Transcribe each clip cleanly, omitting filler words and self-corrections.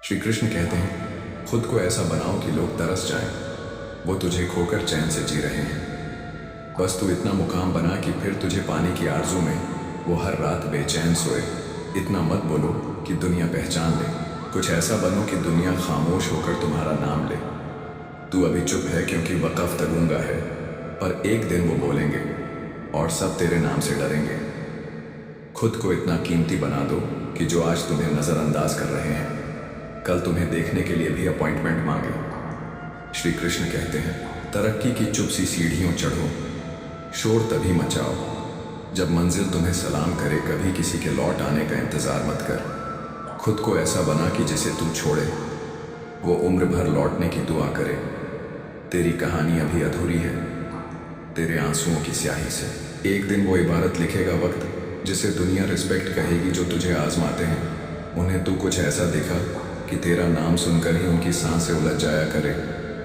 श्री कृष्ण कहते हैं, खुद को ऐसा बनाओ कि लोग तरस जाएं। वो तुझे खोकर चैन से जी रहे हैं। बस तू इतना मुकाम बना कि फिर तुझे पाने की आरजू में वो हर रात बेचैन सोए। इतना मत बोलो कि दुनिया पहचान ले, कुछ ऐसा बनो कि दुनिया खामोश होकर तुम्हारा नाम ले। तू अभी चुप है क्योंकि वक़्फ़ तगूंगा है, पर एक दिन वो बोलेंगे और सब तेरे नाम से डरेंगे। खुद को इतना कीमती बना दो कि जो आज तुम्हें नज़रअंदाज कर रहे हैं, कल तुम्हें देखने के लिए भी अपॉइंटमेंट मांगे। श्री कृष्ण कहते हैं, तरक्की की चुप सी सीढ़ियों चढ़ो, शोर तभी मचाओ जब मंजिल तुम्हें सलाम करे। कभी किसी के लौट आने का इंतज़ार मत कर। खुद को ऐसा बना कि जिसे तू छोड़े वो उम्र भर लौटने की दुआ करे। तेरी कहानी अभी अधूरी है, तेरे आंसुओं की स्याही से। एक दिन वो इबारत लिखेगा वक्त, जिसे दुनिया रिस्पेक्ट कहेगी जो तुझे आजमाते हैं। उन्हें तू कुछ ऐसा दिखा कि तेरा नाम सुनकर ही उनकी सांसें उलझ जाया करे।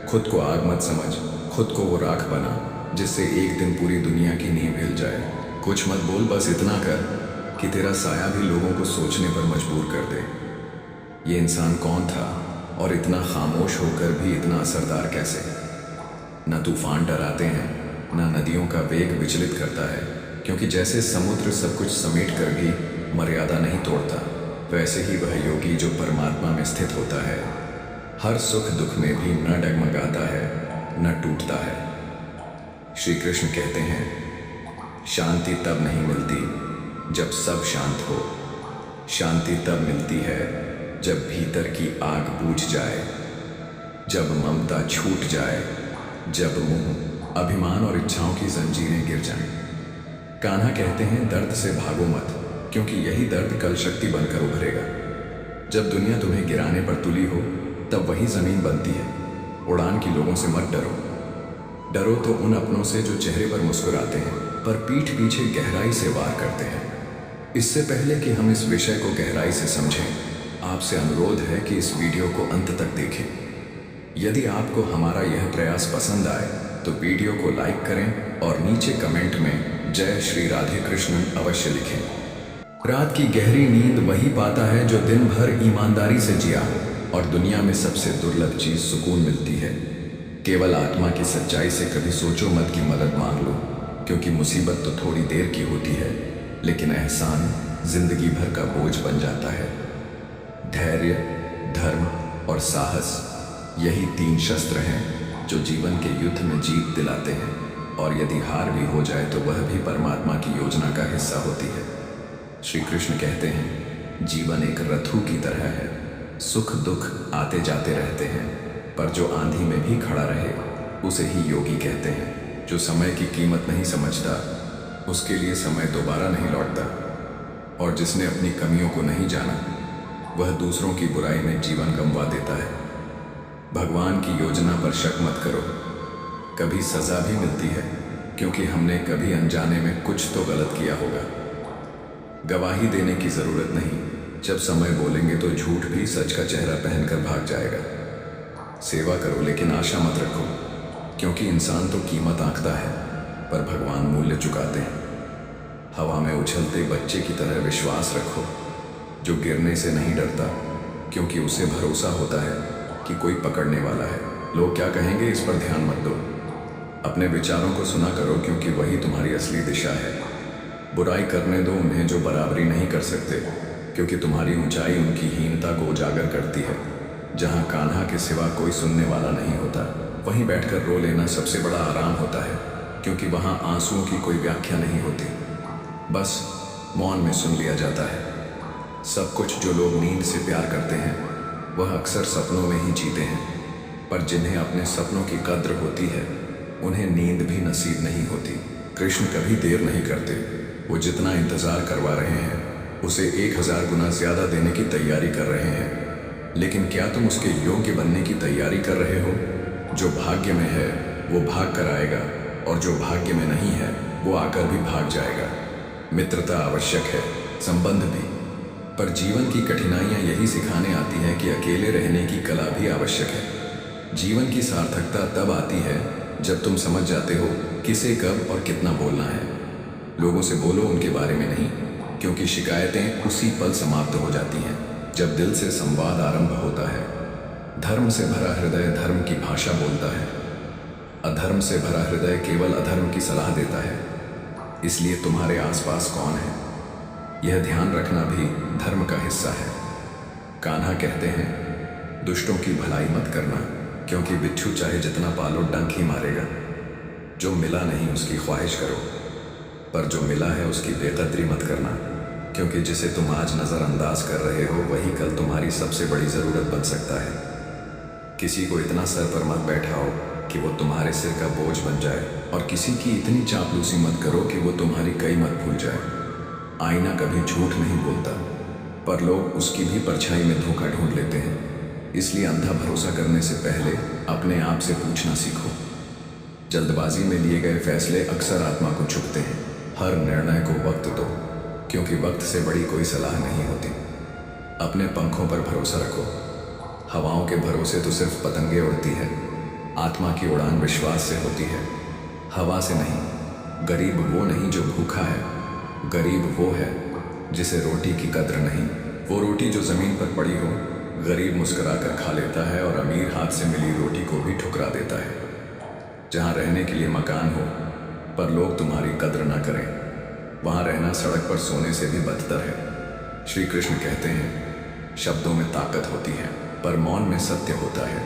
खुद को आग मत समझ, खुद को वो राख बना जिससे एक दिन पूरी दुनिया की नींव हिल जाए। कुछ मत बोल, बस इतना कर कि तेरा साया भी लोगों को सोचने पर मजबूर कर दे। ये इंसान कौन था और इतना खामोश होकर भी इतना असरदार कैसे? न तूफान डराते हैं, न नदियों का वेग विचलित करता है, क्योंकि जैसे समुद्र सब कुछ समेट कर भी मर्यादा नहीं तोड़ता, वैसे ही वह योगी जो परमात्मा में स्थित होता है, हर सुख दुख में भी न डगमगाता है न टूटता है। श्री कृष्ण कहते हैं, शांति तब नहीं मिलती जब सब शांत हो। शांति तब मिलती है जब भीतर की आग बुझ जाए, जब ममता छूट जाए, जब मुंह अभिमान और इच्छाओं की जंजीरें गिर जाएं। कान्हा कहते हैं, दर्द से भागो मत, क्योंकि यही दर्द कल शक्ति बनकर उभरेगा। जब दुनिया तुम्हें गिराने पर तुली हो, तब वही जमीन बनती है। उड़ान की लोगों से मत डरो। डरो तो उन अपनों से जो चेहरे पर मुस्कुराते हैं पर पीठ पीछे गहराई से वार करते हैं। इससे पहले कि हम इस विषय को गहराई से समझें, आपसे अनुरोध है कि इस वीडियो को अंत तक देखें। यदि आपको हमारा यह प्रयास पसंद आए तो वीडियो को लाइक करें और नीचे कमेंट में जय श्री राधे कृष्ण अवश्य लिखें। रात की गहरी नींद वही पाता है जो दिन भर ईमानदारी से जिया हो, और दुनिया में सबसे दुर्लभ चीज सुकून मिलती है। केवल आत्मा की सच्चाई से कभी सोचो मत कि मदद मांग लो, क्योंकि मुसीबत तो थोड़ी देर की होती है, लेकिन एहसान जिंदगी भर का बोझ बन जाता है। धैर्य, धर्म और साहस, यही 3 शस्त्र हैं जो जीवन के युद्ध में जीत दिलाते हैं, और यदि हार भी हो जाए तो वह भी परमात्मा की योजना का हिस्सा होती है। श्री कृष्ण कहते हैं, जीवन एक रथू की तरह है, सुख दुख आते जाते रहते हैं, पर जो आंधी में भी खड़ा रहे उसे ही योगी कहते हैं। जो समय की कीमत नहीं समझता, उसके लिए समय दोबारा नहीं लौटता, और जिसने अपनी कमियों को नहीं जाना, वह दूसरों की बुराई में जीवन गंवा देता है। भगवान की योजना पर शक मत करो, कभी सजा भी मिलती है, क्योंकि हमने कभी अनजाने में कुछ तो गलत किया होगा। गवाही देने की जरूरत नहीं, जब समय बोलेंगे तो झूठ भी सच का चेहरा पहनकर भाग जाएगा। सेवा करो लेकिन आशा मत रखो, क्योंकि इंसान तो कीमत आंकता है पर भगवान मूल्य चुकाते हैं। हवा में उछलते बच्चे की तरह विश्वास रखो, जो गिरने से नहीं डरता, क्योंकि उसे भरोसा होता है कि कोई पकड़ने वाला है। लोग क्या कहेंगे इस पर ध्यान मत दो, अपने विचारों को सुना करो, क्योंकि वही तुम्हारी असली दिशा है। बुराई करने दो उन्हें जो बराबरी नहीं कर सकते, क्योंकि तुम्हारी ऊंचाई उनकी हीनता को उजागर करती है। जहाँ कान्हा के सिवा कोई सुनने वाला नहीं होता, वहीं बैठकर रो लेना सबसे बड़ा आराम होता है, क्योंकि वहाँ आंसुओं की कोई व्याख्या नहीं होती, बस मौन में सुन लिया जाता है। सब कुछ जो लोग नींद से प्यार करते हैं वह अक्सर सपनों में ही जीते हैं, पर जिन्हें अपने सपनों की कद्र होती है उन्हें नींद भी नसीब नहीं होती। कृष्ण कभी देर नहीं करते, वो जितना इंतज़ार करवा रहे हैं उसे 1000 गुना ज़्यादा देने की तैयारी कर रहे हैं। लेकिन क्या तुम उसके योग्य बनने की तैयारी कर रहे हो? जो भाग्य में है वो भाग कर आएगा, और जो भाग्य में नहीं है वो आकर भी भाग जाएगा। मित्रता आवश्यक है, संबंध भी, पर जीवन की कठिनाइयाँ यही सिखाने आती हैं कि अकेले रहने की कला भी आवश्यक है। जीवन की सार्थकता तब आती है जब तुम समझ जाते हो किसे कब और कितना बोलना है। लोगों से बोलो उनके बारे में नहीं, क्योंकि शिकायतें उसी पल समाप्त हो जाती हैं। जब दिल से संवाद आरंभ होता है, धर्म से भरा हृदय धर्म की भाषा बोलता है, अधर्म से भरा हृदय केवल अधर्म की सलाह देता है। इसलिए तुम्हारे आसपास कौन है, यह ध्यान रखना भी धर्म का हिस्सा है। कान्हा कहते हैं, दुष्टों की भलाई मत करना, क्योंकि बिच्छू चाहे जितना पालो डंक ही मारेगा। जो मिला नहीं उसकी ख्वाहिश करो, पर जो मिला है उसकी बेकदरी मत करना, क्योंकि जिसे तुम आज नज़रअंदाज कर रहे हो वही कल तुम्हारी सबसे बड़ी ज़रूरत बन सकता है। किसी को इतना सर पर मत बैठाओ कि वो तुम्हारे सिर का बोझ बन जाए, और किसी की इतनी चापलूसी मत करो कि वो तुम्हारी कई मत भूल जाए। आईना कभी झूठ नहीं बोलता, पर लोग उसकी भी परछाई में धोखा ढूंढ लेते हैं। इसलिए अंधा भरोसा करने से पहले अपने आप से पूछना सीखो। जल्दबाजी में लिए गए फैसले अक्सर आत्मा को चुभते हैं। हर निर्णय को वक्त दो, क्योंकि वक्त से बड़ी कोई सलाह नहीं होती। अपने पंखों पर भरोसा रखो। हवाओं के भरोसे तो सिर्फ पतंगे उड़ती है, आत्मा की उड़ान विश्वास से होती है, हवा से नहीं। गरीब वो नहीं जो भूखा है, गरीब वो है जिसे रोटी की कद्र नहीं। वो रोटी जो ज़मीन पर पड़ी हो, गरीब मुस्कुरा कर खा लेता है और अमीर हाथ से मिली रोटी को भी ठुकरा देता है। जहाँ रहने के लिए मकान हो पर लोग तुम्हारी कद्र ना करें, वहाँ रहना सड़क पर सोने से भी बदतर है। श्री कृष्ण कहते हैं, शब्दों में ताकत होती है पर मौन में सत्य होता है।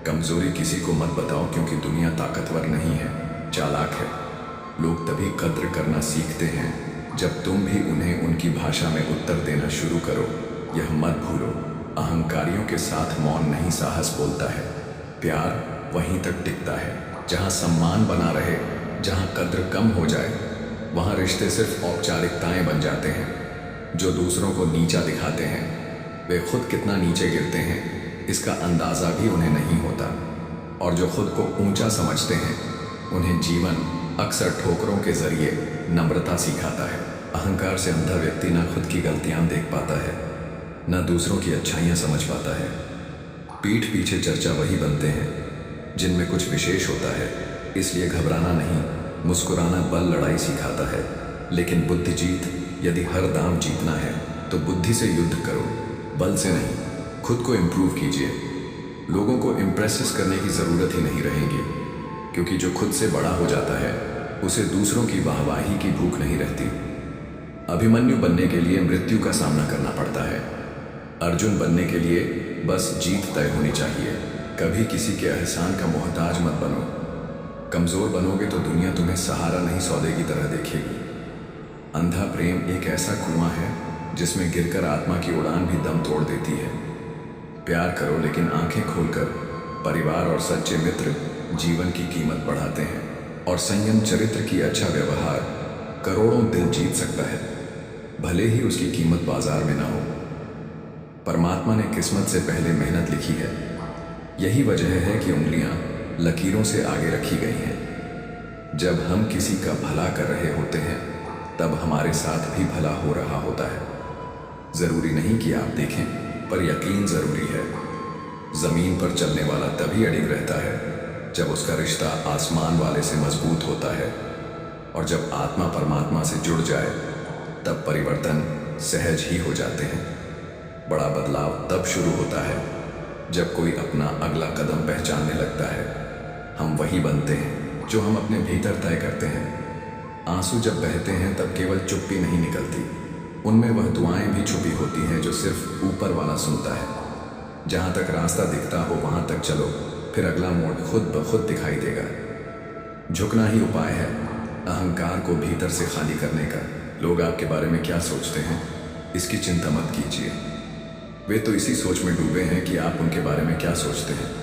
कमजोरी किसी को मत बताओ, क्योंकि दुनिया ताकतवर नहीं है, चालाक है। लोग तभी कद्र करना सीखते हैं जब तुम भी उन्हें उनकी भाषा में उत्तर देना शुरू करो। यह मत भूलो, अहंकारियों के साथ मौन नहीं साहस बोलता है। प्यार वहीं तक टिकता है जहाँ सम्मान बना रहे। जहाँ कद्र कम हो जाए वहाँ रिश्ते सिर्फ औपचारिकताएं बन जाते हैं। जो दूसरों को नीचा दिखाते हैं वे खुद कितना नीचे गिरते हैं इसका अंदाज़ा भी उन्हें नहीं होता, और जो खुद को ऊंचा समझते हैं उन्हें जीवन अक्सर ठोकरों के जरिए नम्रता सिखाता है। अहंकार से अंधा व्यक्ति न खुद की गलतियां देख पाता है, न दूसरों की अच्छाइयां समझ पाता है। पीठ पीछे चर्चा वही बनते हैं जिनमें कुछ विशेष होता है। इसलिए घबराना नहीं, मुस्कुराना बल लड़ाई सिखाता है। लेकिन बुद्धि जीत, यदि हर दाम जीतना है तो बुद्धि से युद्ध करो, बल से नहीं। खुद को इम्प्रूव कीजिए। लोगों को इम्प्रेस करने की ज़रूरत ही नहीं रहेगी, क्योंकि जो खुद से बड़ा हो जाता है उसे दूसरों की वाहवाही की भूख नहीं रहती। अभिमन्यु बनने के लिए मृत्यु का सामना करना पड़ता है, अर्जुन बनने के लिए बस जीत तय होनी चाहिए। कभी किसी के एहसान का मोहताज मत बनो। कमज़ोर बनोगे तो दुनिया तुम्हें सहारा नहीं सौदे की तरह देखेगी। अंधा प्रेम एक ऐसा कुआं है जिसमें गिरकर आत्मा की उड़ान भी दम तोड़ देती है। प्यार करो लेकिन आंखें खोलकर। परिवार और सच्चे मित्र जीवन की कीमत बढ़ाते हैं, और संयम चरित्र की अच्छा व्यवहार करोड़ों दिल जीत सकता है, भले ही उसकी कीमत बाजार में ना हो। परमात्मा ने किस्मत से पहले मेहनत लिखी है। यही वजह है कि उंगलियां लकीरों से आगे रखी गई हैं। जब हम किसी का भला कर रहे होते हैं तब हमारे साथ भी भला हो रहा होता है। ज़रूरी नहीं कि आप देखें, पर यकीन ज़रूरी है। ज़मीन पर चलने वाला तभी अडिग रहता है जब उसका रिश्ता आसमान वाले से मजबूत होता है, और जब आत्मा परमात्मा से जुड़ जाए तब परिवर्तन सहज ही हो जाते हैं। बड़ा बदलाव तब शुरू होता है जब कोई अपना अगला कदम पहचानने लगता है। हम वही बनते हैं जो हम अपने भीतर तय करते हैं। आंसू जब बहते हैं तब केवल चुप्पी नहीं निकलती, उनमें वह दुआएं भी छुपी होती हैं जो सिर्फ ऊपर वाला सुनता है। जहाँ तक रास्ता दिखता हो वहाँ तक चलो, फिर अगला मोड़ खुद ब खुद दिखाई देगा। झुकना ही उपाय है अहंकार को भीतर से खाली करने का। लोग आपके बारे में क्या सोचते हैं इसकी चिंता मत कीजिए, वे तो इसी सोच में डूबे हैं कि आप उनके बारे में क्या सोचते हैं।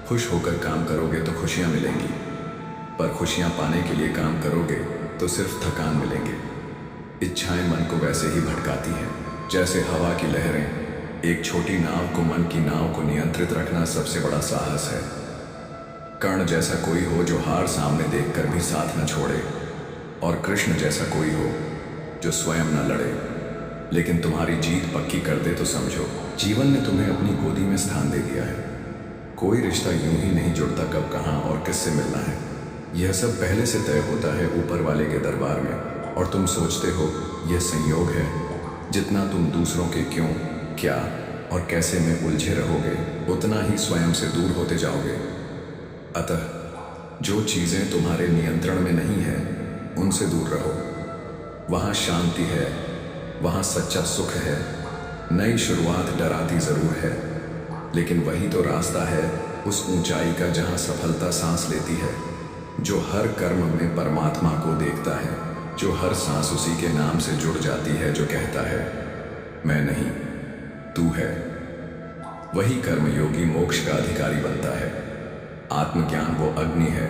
खुश होकर काम करोगे तो खुशियाँ मिलेंगी, पर खुशियाँ पाने के लिए काम करोगे तो सिर्फ थकान मिलेंगे। इच्छाएं मन को वैसे ही भटकाती हैं जैसे हवा की लहरें। एक छोटी नाव को, मन की नाव को नियंत्रित रखना सबसे बड़ा साहस है। कर्ण जैसा कोई हो जो हार सामने देखकर भी साथ न छोड़े, और कृष्ण जैसा कोई हो जो स्वयं न लड़े लेकिन तुम्हारी जीत पक्की कर दे। तो समझो जीवन ने तुम्हें अपनी गोदी में स्थान दे दिया है। कोई रिश्ता यूं ही नहीं जुड़ता कब, कहाँ और किससे मिलना है। यह सब पहले से तय होता है ऊपर वाले के दरबार में, और तुम सोचते हो यह संयोग है। जितना तुम दूसरों के क्यों क्या और कैसे में उलझे रहोगे, उतना ही स्वयं से दूर होते जाओगे। अतः जो चीज़ें तुम्हारे नियंत्रण में नहीं है, उनसे दूर रहो। वहाँ शांति है, वहाँ सच्चा सुख है। नई शुरुआत डराती ज़रूर है, लेकिन वही तो रास्ता है उस ऊंचाई का जहाँ सफलता सांस लेती है। जो हर कर्म में परमात्मा को देखता है, जो हर सांस उसी के नाम से जुड़ जाती है, जो कहता है मैं नहीं, तू है। वही कर्मयोगी मोक्ष का अधिकारी बनता है। आत्मज्ञान वो अग्नि है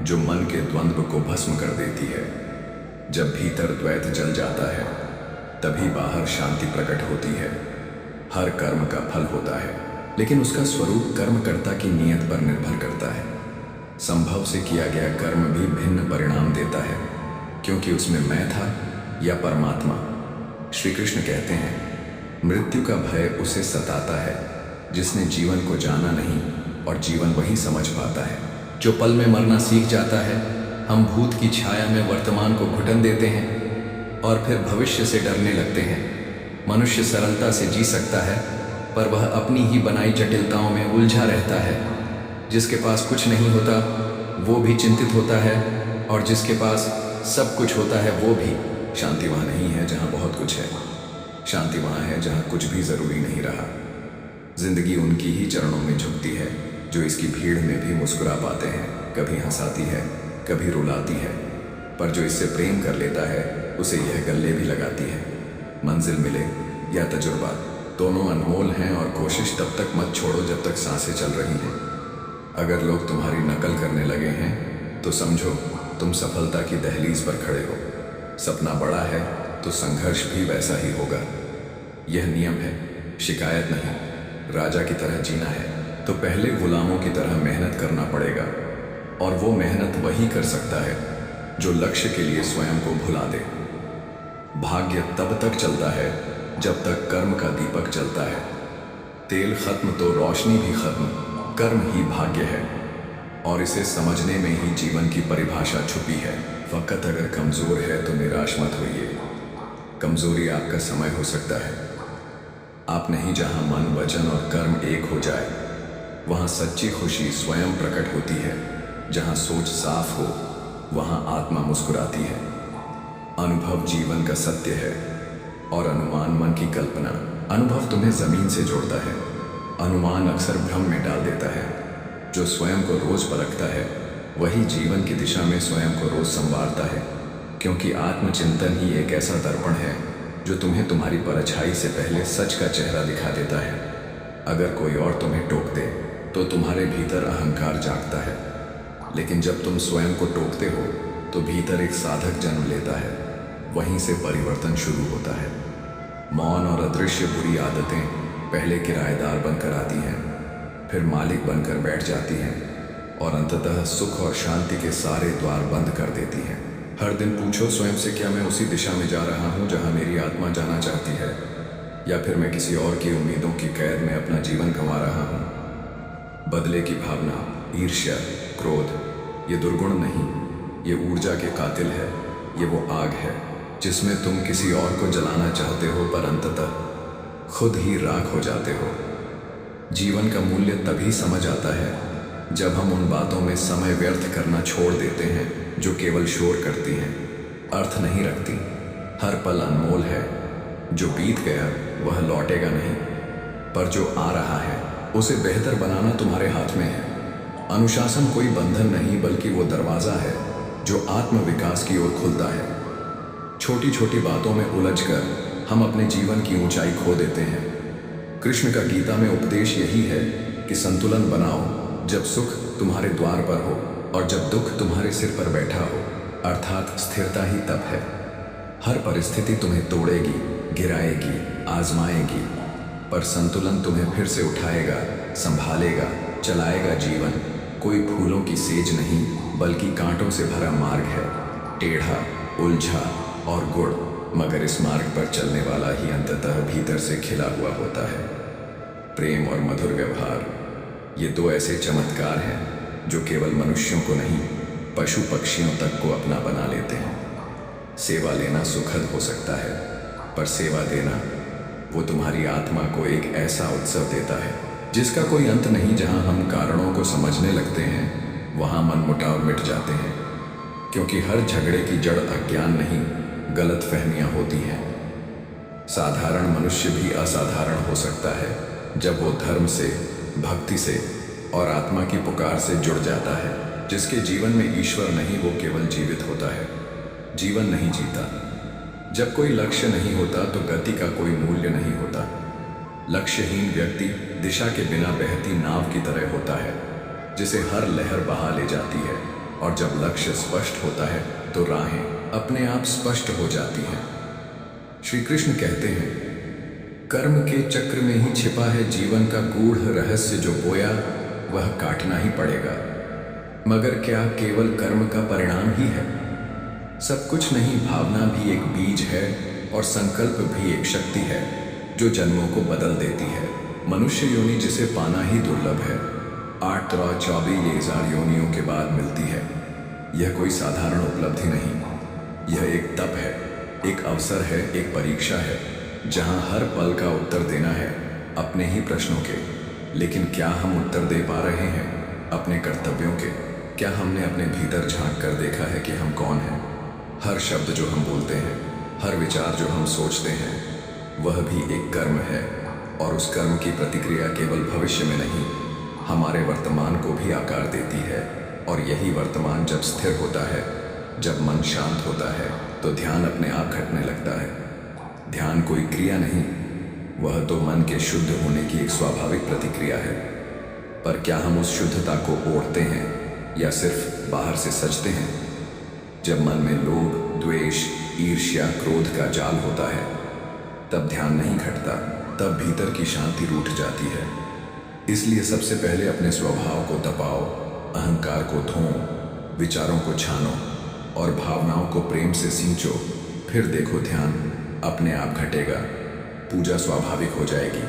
जो मन के द्वंद्व को भस्म कर देती है। जब भीतर द्वैत जल जाता है, तभी बाहर शांति प्रकट होती है। हर कर्म का फल होता है, लेकिन उसका स्वरूप कर्मकर्ता की नीयत पर निर्भर करता है। संभव से किया गया कर्म भी भिन्न परिणाम देता है, क्योंकि उसमें मैं था या परमात्मा। श्री कृष्ण कहते हैं, मृत्यु का भय उसे सताता है जिसने जीवन को जाना नहीं, और जीवन वही समझ पाता है जो पल में मरना सीख जाता है। हम भूत की छाया में वर्तमान को घुटन देते हैं और फिर भविष्य से डरने लगते हैं। मनुष्य सरलता से जी सकता है, पर वह अपनी ही बनाई जटिलताओं में उलझा रहता है। जिसके पास कुछ नहीं होता वो भी चिंतित होता है, और जिसके पास सब कुछ होता है वो भी। शांति वहाँ नहीं है जहाँ बहुत कुछ है, शांति वहाँ है जहाँ कुछ भी ज़रूरी नहीं रहा। जिंदगी उनकी ही चरणों में झुकती है जो इसकी भीड़ में भी मुस्कुरा पाते हैं। कभी हंसाती है, कभी रुलाती है, पर जो इससे प्रेम कर लेता है उसे यह गले भी लगाती है। मंजिल मिले या तजुर्बा, दोनों अनमोल हैं, और कोशिश तब तक मत छोड़ो जब तक सांसें चल रही हैं। अगर लोग तुम्हारी नकल करने लगे हैं तो समझो तुम सफलता की दहलीज पर खड़े हो। सपना बड़ा है तो संघर्ष भी वैसा ही होगा। यह नियम है, शिकायत नहीं। राजा की तरह जीना है तो पहले गुलामों की तरह मेहनत करना पड़ेगा, और वो मेहनत वही कर सकता है जो लक्ष्य के लिए स्वयं को भुला दे। भाग्य तब तक चलता है जब तक कर्म का दीपक जलता है। तेल खत्म तो रोशनी भी खत्म, कर्म ही भाग्य है, और इसे समझने में ही जीवन की परिभाषा छुपी है। वक़्त अगर कमज़ोर है तो निराश मत होइए। कमज़ोरी आपका समय हो सकता है। आप नहीं, जहाँ मन, वचन और कर्म एक हो जाए, वहाँ सच्ची खुशी स्वयं प्रकट होती है। जहाँ सोच साफ हो, वहाँ आत्मा मुस्कुराती है। अनुभव जीवन का सत्य है, और अनुमान मन की कल्पना। अनुभव तुम्हें जमीन से जोड़ता है, अनुमान अक्सर भ्रम में डाल देता है। जो स्वयं को रोज परखता है वही जीवन की दिशा में स्वयं को रोज संवारता है, क्योंकि आत्मचिंतन ही एक ऐसा दर्पण है जो तुम्हें तुम्हारी परछाई से पहले सच का चेहरा दिखा देता है। अगर कोई और तुम्हें टोक दे तो तुम्हारे भीतर अहंकार जागता है, लेकिन जब तुम स्वयं को टोकते हो तो भीतर एक साधक जन्म लेता है। वहीं से परिवर्तन शुरू होता है। मौन और अदृश्य बुरी आदतें पहले किराएदार बनकर आती हैं, फिर मालिक बनकर बैठ जाती हैं, और अंततः सुख और शांति के सारे द्वार बंद कर देती हैं। हर दिन पूछो स्वयं से, क्या मैं उसी दिशा में जा रहा हूँ जहाँ मेरी आत्मा जाना चाहती है, या फिर मैं किसी और की उम्मीदों की कैद में अपना जीवन गंवा रहा हूँ। बदले की भावना, ईर्ष्या, क्रोध, ये दुर्गुण नहीं, ये ऊर्जा के कातिल है। ये वो आग है जिसमें तुम किसी और को जलाना चाहते हो, पर अंततः खुद ही राख हो जाते हो। जीवन का मूल्य तभी समझ आता है जब हम उन बातों में समय व्यर्थ करना छोड़ देते हैं जो केवल शोर करती हैं, अर्थ नहीं रखती। हर पल अनमोल है। जो बीत गया वह लौटेगा नहीं, पर जो आ रहा है उसे बेहतर बनाना तुम्हारे हाथ में है। अनुशासन कोई बंधन नहीं, बल्कि वो दरवाज़ा है जो आत्म विकास की ओर खुलता है। छोटी छोटी बातों में उलझकर हम अपने जीवन की ऊंचाई खो देते हैं। कृष्ण का गीता में उपदेश यही है कि संतुलन बनाओ, जब सुख तुम्हारे द्वार पर हो और जब दुख तुम्हारे सिर पर बैठा हो, अर्थात स्थिरता ही तप है। हर परिस्थिति तुम्हें तोड़ेगी, गिराएगी, आजमाएगी, पर संतुलन तुम्हें फिर से उठाएगा, संभालेगा, चलाएगा। जीवन कोई फूलों की सेज नहीं, बल्कि कांटों से भरा मार्ग है, टेढ़ा, उलझा और गुड़, मगर इस मार्ग पर चलने वाला ही अंततः भीतर से खिला हुआ होता है। प्रेम और मधुर व्यवहार, ये दो ऐसे चमत्कार हैं जो केवल मनुष्यों को नहीं, पशु पक्षियों तक को अपना बना लेते हैं। सेवा लेना सुखद हो सकता है, पर सेवा देना वो तुम्हारी आत्मा को एक ऐसा उत्सव देता है जिसका कोई अंत नहीं। जहां हम कारणों को समझने लगते हैं वहां मनमुटाव मिट जाते हैं, क्योंकि हर झगड़े की जड़ अज्ञान नहीं, गलत फहमियां होती हैं। साधारण मनुष्य भी असाधारण हो सकता है जब वो धर्म से, भक्ति से और आत्मा की पुकार से जुड़ जाता है। जिसके जीवन में ईश्वर नहीं वो केवल जीवित होता है, जीवन नहीं जीता। जब कोई लक्ष्य नहीं होता तो गति का कोई मूल्य नहीं होता। लक्ष्यहीन व्यक्ति दिशा के बिना बहती नाव की तरह होता है जिसे हर लहर बहा ले जाती है। और जब लक्ष्य स्पष्ट होता है तो राहें अपने आप स्पष्ट हो जाती हैं। श्री कृष्ण कहते हैं, कर्म के चक्र में ही छिपा है जीवन का गूढ़ रहस्य, जो बोया वह काटना ही पड़ेगा। मगर क्या केवल कर्म का परिणाम ही है? सब कुछ नहीं, भावना भी एक बीज है और संकल्प भी एक शक्ति है जो जन्मों को बदल देती है। मनुष्य योनि जिसे पाना ही दुर्लभ है, 8,24,000 योनियों के बाद मिलती है। यह कोई साधारण उपलब्धि नहीं, यह एक तप है, एक अवसर है, एक परीक्षा है, जहां हर पल का उत्तर देना है अपने ही प्रश्नों के। लेकिन क्या हम उत्तर दे पा रहे हैं अपने कर्तव्यों के? क्या हमने अपने भीतर झांक कर देखा है कि हम कौन हैं? हर शब्द जो हम बोलते हैं, हर विचार जो हम सोचते हैं, वह भी एक कर्म है। और उस कर्म की प्रतिक्रिया केवल भविष्य में नहीं, हमारे वर्तमान को भी आकार देती है। और यही वर्तमान जब स्थिर होता है, जब मन शांत होता है, तो ध्यान अपने आप घटने लगता है। ध्यान कोई क्रिया नहीं, वह तो मन के शुद्ध होने की एक स्वाभाविक प्रतिक्रिया है। पर क्या हम उस शुद्धता को ओढ़ते हैं या सिर्फ बाहर से सजते हैं? जब मन में लोभ, द्वेष, ईर्ष्या, क्रोध का जाल होता है तब ध्यान नहीं घटता, तब भीतर की शांति रूठ जाती है। इसलिए सबसे पहले अपने स्वभाव को दबाओ, अहंकार को धो, विचारों को छानो और भावनाओं को प्रेम से सींचो। फिर देखो ध्यान अपने आप घटेगा, पूजा स्वाभाविक हो जाएगी,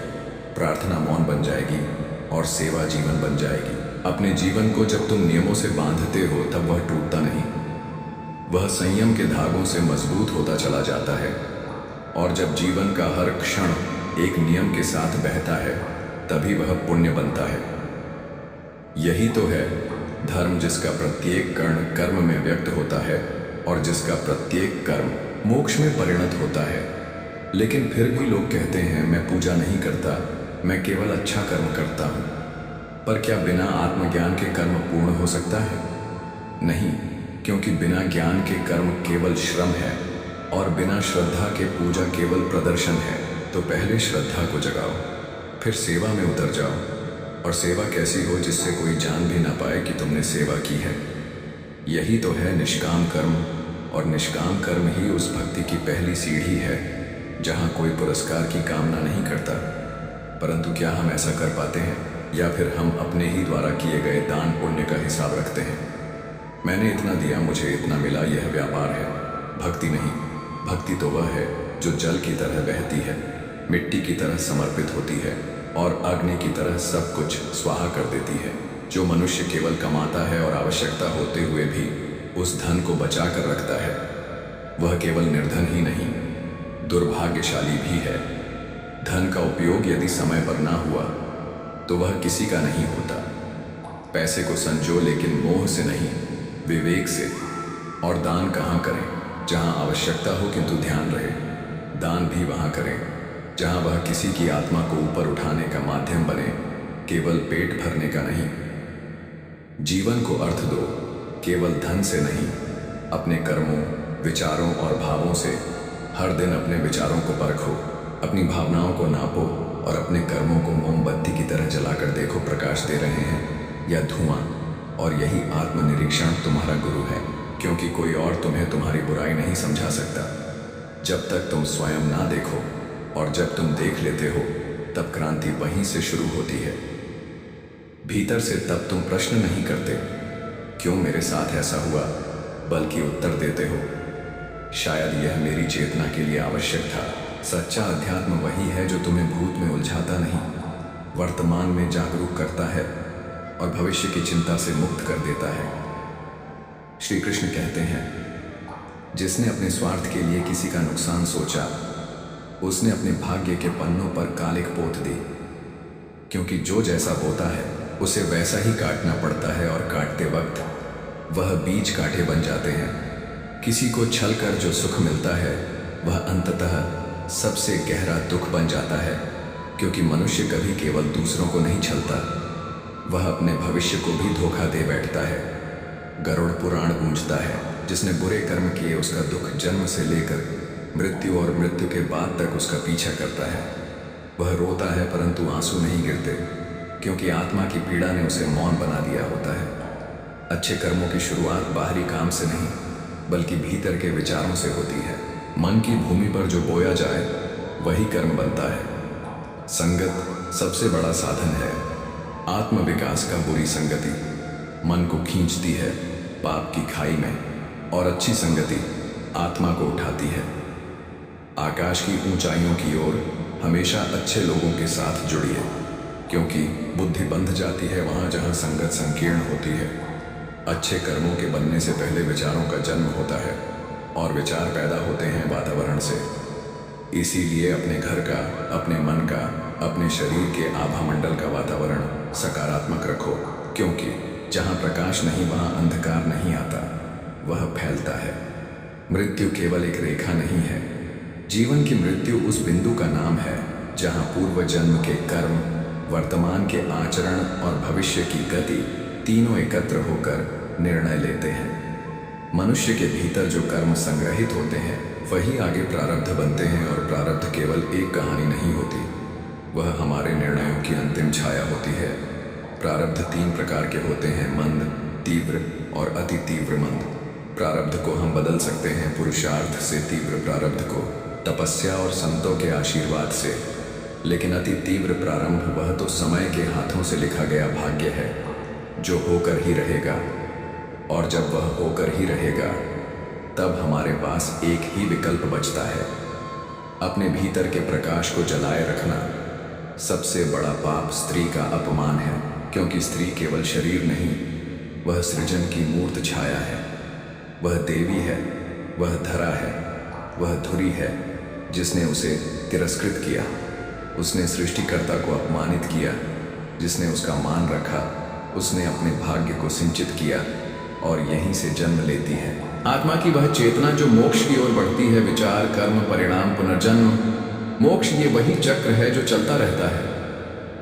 प्रार्थना मौन बन जाएगी और सेवा जीवन बन जाएगी। अपने जीवन को जब तुम नियमों से बांधते हो तब वह टूटता नहीं, वह संयम के धागों से मजबूत होता चला जाता है। और जब जीवन का हर क्षण एक नियम के साथ बहता है तभी वह पुण्य बनता है। यही तो है धर्म, जिसका प्रत्येक कर्ण कर्म में व्यक्त होता है और जिसका प्रत्येक कर्म मोक्ष में परिणत होता है। लेकिन फिर भी लोग कहते हैं, मैं पूजा नहीं करता, मैं केवल अच्छा कर्म करता हूँ। पर क्या बिना आत्मज्ञान के कर्म पूर्ण हो सकता है? नहीं, क्योंकि बिना ज्ञान के कर्म केवल श्रम है और बिना श्रद्धा के पूजा केवल प्रदर्शन है। तो पहले श्रद्धा को जगाओ, फिर सेवा में उतर जाओ। और सेवा कैसी हो? जिससे कोई जान भी ना पाए कि तुमने सेवा की है। यही तो है निष्काम कर्म। और निष्काम कर्म ही उस भक्ति की पहली सीढ़ी है जहाँ कोई पुरस्कार की कामना नहीं करता। परंतु क्या हम ऐसा कर पाते हैं, या फिर हम अपने ही द्वारा किए गए दान पुण्य का हिसाब रखते हैं? मैंने इतना दिया, मुझे इतना मिला, यह व्यापार है, भक्ति नहीं। भक्ति तो वह है जो जल की तरह बहती है, मिट्टी की तरह समर्पित होती है और अग्नि की तरह सब कुछ स्वाहा कर देती है। जो मनुष्य केवल कमाता है और आवश्यकता होते हुए भी उस धन को बचा कर रखता है, वह केवल निर्धन ही नहीं, दुर्भाग्यशाली भी है। धन का उपयोग यदि समय पर ना हुआ तो वह किसी का नहीं होता। पैसे को संजो, लेकिन मोह से नहीं, विवेक से। और दान कहाँ करें? जहाँ आवश्यकता हो किंतु ध्यान रहे। दान भी वहाँ करें जहाँ वह किसी की आत्मा को ऊपर उठाने का माध्यम बने, केवल पेट भरने का नहीं। जीवन को अर्थ दो, केवल धन से नहीं, अपने कर्मों, विचारों और भावों से। हर दिन अपने विचारों को परखो, अपनी भावनाओं को नापो और अपने कर्मों को मोमबत्ती की तरह जलाकर देखो, प्रकाश दे रहे हैं या धुआं। और यही आत्मनिरीक्षण तुम्हारा गुरु है, क्योंकि कोई और तुम्हें तुम्हारी बुराई नहीं समझा सकता जब तक तुम स्वयं ना देखो। और जब तुम देख लेते हो तब क्रांति वहीं से शुरू होती है, भीतर से। तब तुम प्रश्न नहीं करते क्यों मेरे साथ ऐसा हुआ, बल्कि उत्तर देते हो शायद यह मेरी चेतना के लिए आवश्यक था। सच्चा अध्यात्म वही है जो तुम्हें भूत में उलझाता नहीं, वर्तमान में जागरूक करता है और भविष्य की चिंता से मुक्त कर देता है। श्री कृष्ण कहते हैं, जिसने अपने स्वार्थ के लिए किसी का नुकसान सोचा उसने अपने भाग्य के पन्नों पर कालिक पोत दी, क्योंकि जो जैसा बोता है उसे वैसा ही काटना पड़ता है, और काटते वक्त वह बीज कांटे बन जाते हैं। किसी को छल कर जो सुख मिलता है वह अंततः सबसे गहरा दुख बन जाता है, क्योंकि मनुष्य कभी केवल दूसरों को नहीं छलता, वह अपने भविष्य को भी धोखा दे बैठता है। गरुड़ पुराण गूंजता है, जिसने बुरे कर्म किए उसका दुख जन्म से लेकर मृत्यु और मृत्यु के बाद तक उसका पीछा करता है। वह रोता है परंतु आंसू नहीं गिरते, क्योंकि आत्मा की पीड़ा ने उसे मौन बना दिया होता है। अच्छे कर्मों की शुरुआत बाहरी काम से नहीं बल्कि भीतर के विचारों से होती है। मन की भूमि पर जो बोया जाए वही कर्म बनता है। संगत सबसे बड़ा साधन है। आत्म विकास का बुरी संगति मन को खींचती है पाप की खाई में, और अच्छी संगति आत्मा को उठाती है आकाश की ऊंचाइयों की ओर। हमेशा अच्छे लोगों के साथ जुड़िए, क्योंकि बुद्धि बंध जाती है वहां जहां संगत संकीर्ण होती है। अच्छे कर्मों के बनने से पहले विचारों का जन्म होता है, और विचार पैदा होते हैं वातावरण से। इसीलिए अपने घर का, अपने मन का, अपने शरीर के आभामंडल का वातावरण सकारात्मक रखो, क्योंकि जहां प्रकाश नहीं वहां अंधकार नहीं आता, वह फैलता है। मृत्यु केवल एक रेखा नहीं है, जीवन की मृत्यु उस बिंदु का नाम है जहां पूर्व जन्म के कर्म, वर्तमान के आचरण और भविष्य की गति तीनों एकत्र होकर निर्णय लेते हैं। मनुष्य के भीतर जो कर्म संग्रहित होते हैं वही आगे प्रारब्ध बनते हैं, और प्रारब्ध केवल एक कहानी नहीं होती, वह हमारे निर्णयों की अंतिम छाया होती है। प्रारब्ध 3 प्रकार के होते हैं, मंद, तीव्र और अति तीव्र मंद। प्रारब्ध को हम बदल सकते हैं पुरुषार्थ से, तीव्र प्रारब्ध को तपस्या और संतों के आशीर्वाद से, लेकिन अति तीव्र प्रारंभ वह तो समय के हाथों से लिखा गया भाग्य है जो होकर ही रहेगा। और जब वह होकर ही रहेगा तब हमारे पास एक ही विकल्प बचता है, अपने भीतर के प्रकाश को जलाए रखना। सबसे बड़ा पाप स्त्री का अपमान है, क्योंकि स्त्री केवल शरीर नहीं, वह सृजन की मूर्त छाया है। वह देवी है, वह धरा है, वह धुरी है जिसने उसे तिरस्कृत किया। उसने सृष्टिकर्ता को अपमानित किया, जिसने उसका मान रखा उसने अपने भाग्य को सिंचित किया, और यहीं से जन्म लेती है आत्मा की वह चेतना जो मोक्ष की ओर बढ़ती है। विचार, कर्म, परिणाम, पुनर्जन्म, मोक्ष, ये वही चक्र है जो चलता रहता है।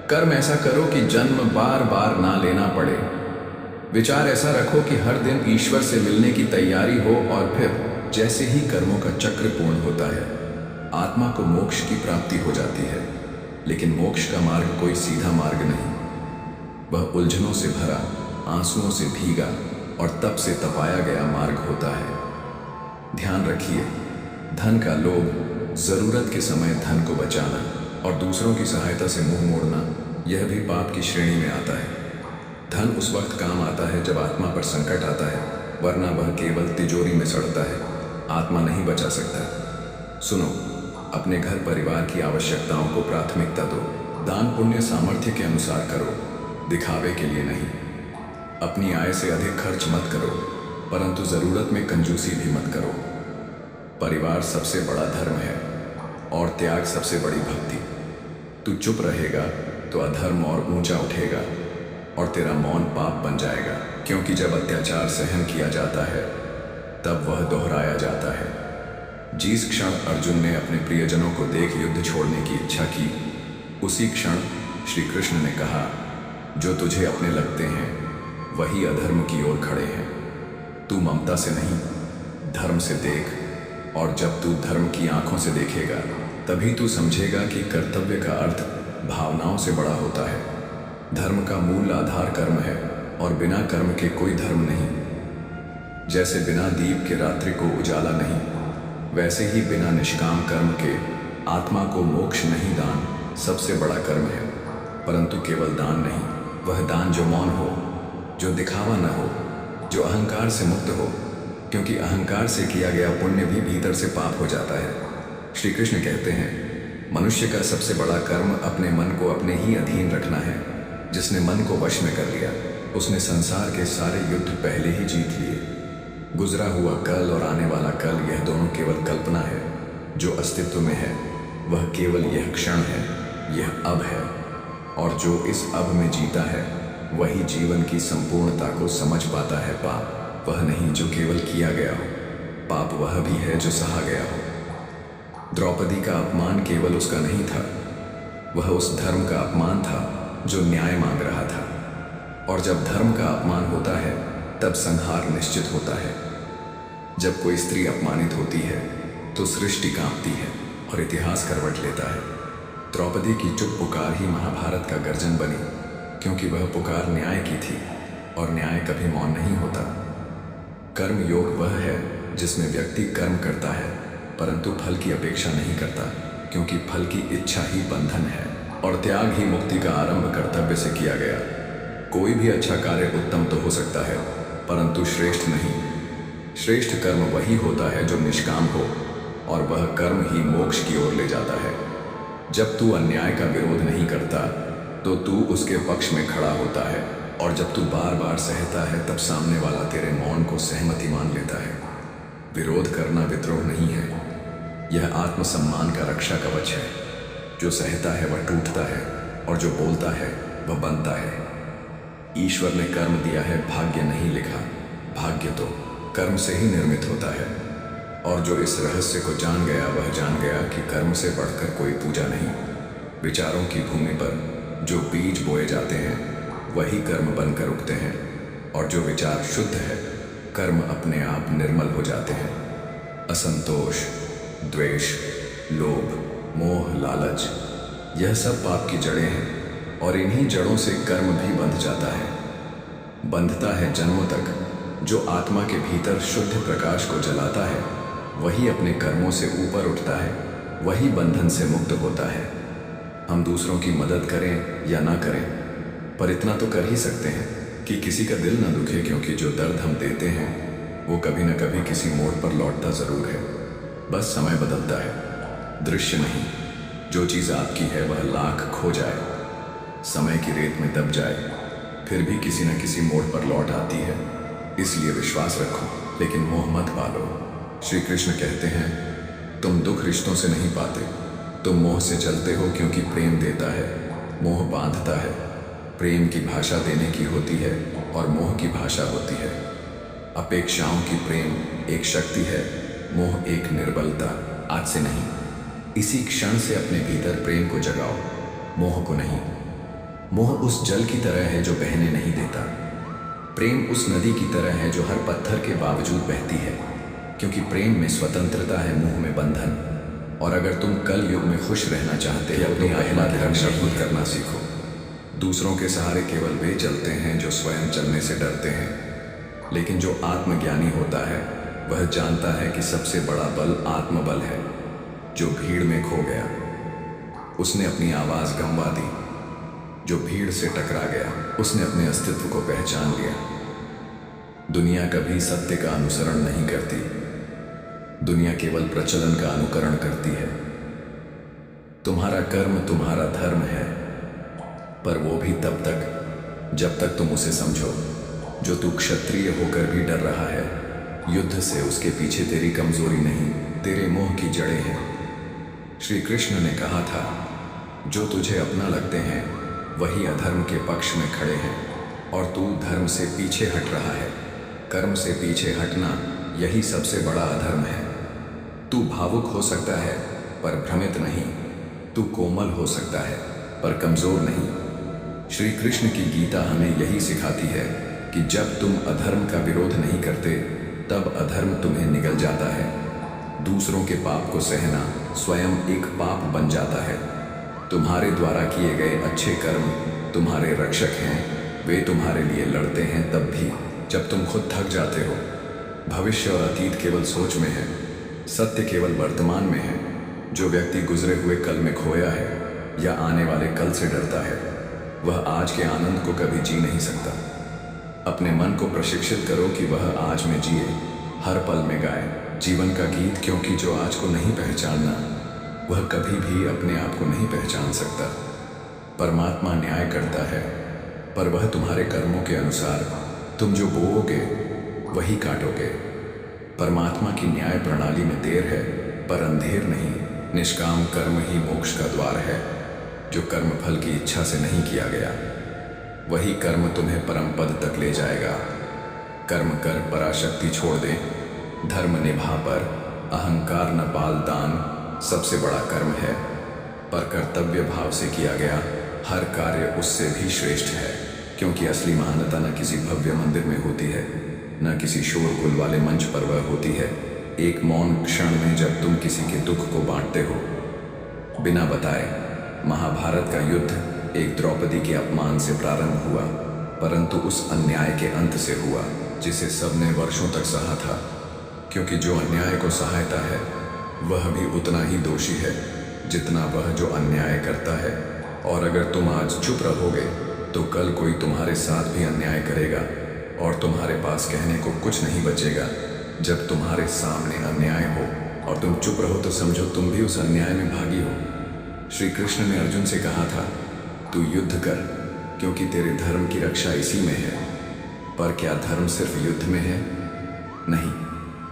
कर्म ऐसा करो कि जन्म बार बार ना लेना पड़े। विचार ऐसा रखो कि हर दिन ईश्वर से मिलने की तैयारी हो, और फिर जैसे ही कर्मों का चक्र पूर्ण होता है आत्मा को मोक्ष की प्राप्ति हो जाती है। लेकिन मोक्ष का मार्ग कोई सीधा मार्ग नहीं, वह उलझनों से भरा, आंसुओं से भीगा और तप से तपाया गया मार्ग होता है। ध्यान रखिए, धन का लोभ, जरूरत के समय धन को बचाना और दूसरों की सहायता से मुंह मोड़ना, यह भी पाप की श्रेणी में आता है। धन उस वक्त काम आता है जब आत्मा पर संकट आता है, वरना वह केवल तिजोरी में सड़ता है, आत्मा नहीं बचा सकता। सुनो, अपने घर परिवार की आवश्यकताओं को प्राथमिकता दो। दान पुण्य सामर्थ्य के अनुसार करो, दिखावे के लिए नहीं। अपनी आय से अधिक खर्च मत करो, परंतु जरूरत में कंजूसी भी मत करो। परिवार सबसे बड़ा धर्म है और त्याग सबसे बड़ी भक्ति। तू चुप रहेगा तो अधर्म और ऊंचा उठेगा, और तेरा मौन पाप बन जाएगा, क्योंकि जब अत्याचार सहन किया जाता है तब वह दोहराया जाता है। जिस क्षण अर्जुन ने अपने प्रियजनों को देख युद्ध छोड़ने की इच्छा की, उसी क्षण श्री कृष्ण ने कहा, जो तुझे अपने लगते हैं वही अधर्म की ओर खड़े हैं। तू ममता से नहीं, धर्म से देख, और जब तू धर्म की आंखों से देखेगा तभी तू समझेगा कि कर्तव्य का अर्थ भावनाओं से बड़ा होता है। धर्म का मूल आधार कर्म है, और बिना कर्म के कोई धर्म नहीं। जैसे बिना दीप के रात्रि को उजाला नहीं, वैसे ही बिना निष्काम कर्म के आत्मा को मोक्ष नहीं। दान सबसे बड़ा कर्म है, परंतु केवल दान नहीं, वह दान जो मौन हो, जो दिखावा न हो, जो अहंकार से मुक्त हो, क्योंकि अहंकार से किया गया पुण्य भी भीतर से पाप हो जाता है। श्री कृष्ण कहते हैं, मनुष्य का सबसे बड़ा कर्म अपने मन को अपने ही अधीन रखना है। जिसने मन को वश में कर लिया उसने संसार के सारे युद्ध पहले ही जीत लिए। गुजरा हुआ कल और आने वाला कल, यह दोनों केवल कल्पना है जो अस्तित्व में है। वह केवल यह क्षण है, यह अब है। और जो इस अब में जीता है वही जीवन की संपूर्णता को समझ पाता है। पाप वह नहीं जो केवल किया गया हो, पाप वह भी है जो सहा गया हो। द्रौपदी का अपमान केवल उसका नहीं था, वह उस धर्म का अपमान था जो न्याय मांग रहा था। और जब धर्म का अपमान होता है तब संहार निश्चित होता है। जब कोई स्त्री अपमानित होती है तो सृष्टि कांपती है और इतिहास करवट लेता है। द्रौपदी की चुप पुकार ही महाभारत का गर्जन बनी, क्योंकि वह पुकार न्याय की थी, और न्याय कभी मौन नहीं होता। कर्म योग वह है जिसमें व्यक्ति कर्म करता है परंतु फल की अपेक्षा नहीं करता, क्योंकि फल की इच्छा ही बंधन है और त्याग ही मुक्ति का आरंभ कर्तव्य से किया गया। कोई भी अच्छा कार्य उत्तम तो हो सकता है परंतु श्रेष्ठ नहीं। श्रेष्ठ कर्म वही होता है जो निष्काम हो, और वह कर्म ही मोक्ष की ओर ले जाता है। जब तू अन्याय का विरोध नहीं करता तो तू उसके पक्ष में खड़ा होता है, और जब तू बार बार सहता है तब सामने वाला तेरे मौन को सहमति मान लेता है। विरोध करना विद्रोह नहीं है, यह आत्मसम्मान का रक्षा कवच है। जो सहता है वह टूटता है, और जो बोलता है वह बनता है। ईश्वर ने कर्म दिया है, भाग्य नहीं लिखा। भाग्य तो कर्म से ही निर्मित होता है। और जो इस रहस्य को जान गया वह जान गया कि कर्म से बढ़कर कोई पूजा नहीं। विचारों की भूमि पर जो बीज बोए जाते हैं वही कर्म बनकर उगते हैं, और जो विचार शुद्ध है कर्म अपने आप निर्मल हो जाते हैं। असंतोष, द्वेष, लोभ, मोह, लालच, यह सब पाप की जड़ें हैं, और इन्हीं जड़ों से कर्म भी बंध जाता है। बंधता है जन्मों तक। जो आत्मा के भीतर शुद्ध प्रकाश को जलाता है वही अपने कर्मों से ऊपर उठता है, वही बंधन से मुक्त होता है। हम दूसरों की मदद करें या ना करें, पर इतना तो कर ही सकते हैं कि किसी का दिल न दुखे, क्योंकि जो दर्द हम देते हैं वो कभी न कभी किसी मोड़ पर लौटता ज़रूर है। बस समय बदलता है, दृश्य नहीं। जो चीज़ आपकी है वह लाख खो जाए, समय की रेत में दब जाए, फिर भी किसी न किसी मोड़ पर लौट आती है। इसलिए विश्वास रखो लेकिन मोह मत पालो। श्री कृष्ण कहते हैं, तुम दुख रिश्तों से नहीं पाते, तुम मोह से चलते हो, क्योंकि प्रेम देता है, मोह बांधता है। प्रेम की भाषा देने की होती है और मोह की भाषा होती है। अपेक्षाओं की प्रेम एक शक्ति है, मोह एक निर्बलता। आज से नहीं, इसी क्षण से अपने भीतर प्रेम को जगाओ, मोह को नहीं। मोह उस जल की तरह है जो बहने नहीं देता। प्रेम उस नदी की तरह है जो हर पत्थर के बावजूद बहती है, क्योंकि प्रेम में स्वतंत्रता है, मोह में बंधन। और अगर तुम कल युग में खुश रहना चाहते हो तो पहला धर्म शब्द करना सीखो। दूसरों के सहारे केवल वे चलते हैं जो स्वयं चलने से डरते हैं, लेकिन जो आत्मज्ञानी होता है वह जानता है कि सबसे बड़ा बल आत्मबल है। जो भीड़ में खो गया उसने अपनी आवाज़ गंवा दी, जो भीड़ से टकरा गया उसने अपने अस्तित्व को पहचान लिया। दुनिया कभी सत्य का अनुसरण नहीं करती, दुनिया केवल प्रचलन का अनुकरण करती है। तुम्हारा कर्म तुम्हारा धर्म है, पर वो भी तब तक जब तक तुम उसे समझो। जो तू क्षत्रिय होकर भी डर रहा है युद्ध से, उसके पीछे तेरी कमजोरी नहीं, तेरे मोह की जड़ें हैं। श्री कृष्ण ने कहा था, जो तुझे अपना लगते हैं वही अधर्म के पक्ष में खड़े हैं, और तू धर्म से पीछे हट रहा है। कर्म से पीछे हटना यही सबसे बड़ा अधर्म है। तू भावुक हो सकता है पर भ्रमित नहीं, तू कोमल हो सकता है पर कमजोर नहीं। श्री कृष्ण की गीता हमें यही सिखाती है कि जब तुम अधर्म का विरोध नहीं करते तब अधर्म तुम्हें निगल जाता है। दूसरों के पाप को सहना स्वयं एक पाप बन जाता है। तुम्हारे द्वारा किए गए अच्छे कर्म तुम्हारे रक्षक हैं, वे तुम्हारे लिए लड़ते हैं तब भी जब तुम खुद थक जाते हो। भविष्य और अतीत केवल सोच में है, सत्य केवल वर्तमान में है। जो व्यक्ति गुजरे हुए कल में खोया है या आने वाले कल से डरता है वह आज के आनंद को कभी जी नहीं सकता। अपने मन को प्रशिक्षित करो कि वह आज में जिए, हर पल में गाए जीवन का गीत, क्योंकि जो आज को नहीं पहचानना वह कभी भी अपने आप को नहीं पहचान सकता। परमात्मा न्याय करता है, पर वह तुम्हारे कर्मों के अनुसार तुम जो बोओगे वही काटोगे। परमात्मा की न्याय प्रणाली में देर है पर अंधेर नहीं। निष्काम कर्म ही मोक्ष का द्वार है, जो कर्म फल की इच्छा से नहीं किया गया। वही कर्म तुम्हें परम पद तक ले जाएगा। कर्म कर पराशक्ति छोड़ दे, धर्म निभा पर अहंकार न पाल दान सबसे बड़ा कर्म है। पर कर्तव्य भाव से किया गया हर कार्य उससे भी श्रेष्ठ है, क्योंकि असली महानता न किसी भव्य मंदिर में होती है, न किसी शोरगुल वाले मंच पर वह होती है एक मौन क्षण में, जब तुम किसी के दुख को बांटते हो। बिना बताए महाभारत का युद्ध एक द्रौपदी के अपमान से प्रारंभ हुआ, परंतु उस अन्याय के अंत से हुआ जिसे सबने वर्षों तक सहा था, क्योंकि जो अन्याय को सहायता है वह भी उतना ही दोषी है जितना वह जो अन्याय करता है। और अगर तुम आज चुप रहोगे तो कल कोई तुम्हारे साथ भी अन्याय करेगा और तुम्हारे पास कहने को कुछ नहीं बचेगा। जब तुम्हारे सामने अन्याय हो और तुम चुप रहो तो समझो तुम भी उस अन्याय में भागी हो। श्री कृष्ण ने अर्जुन से कहा था, तू युद्ध कर, क्योंकि तेरे धर्म की रक्षा इसी में है। पर क्या धर्म सिर्फ युद्ध में है? नहीं,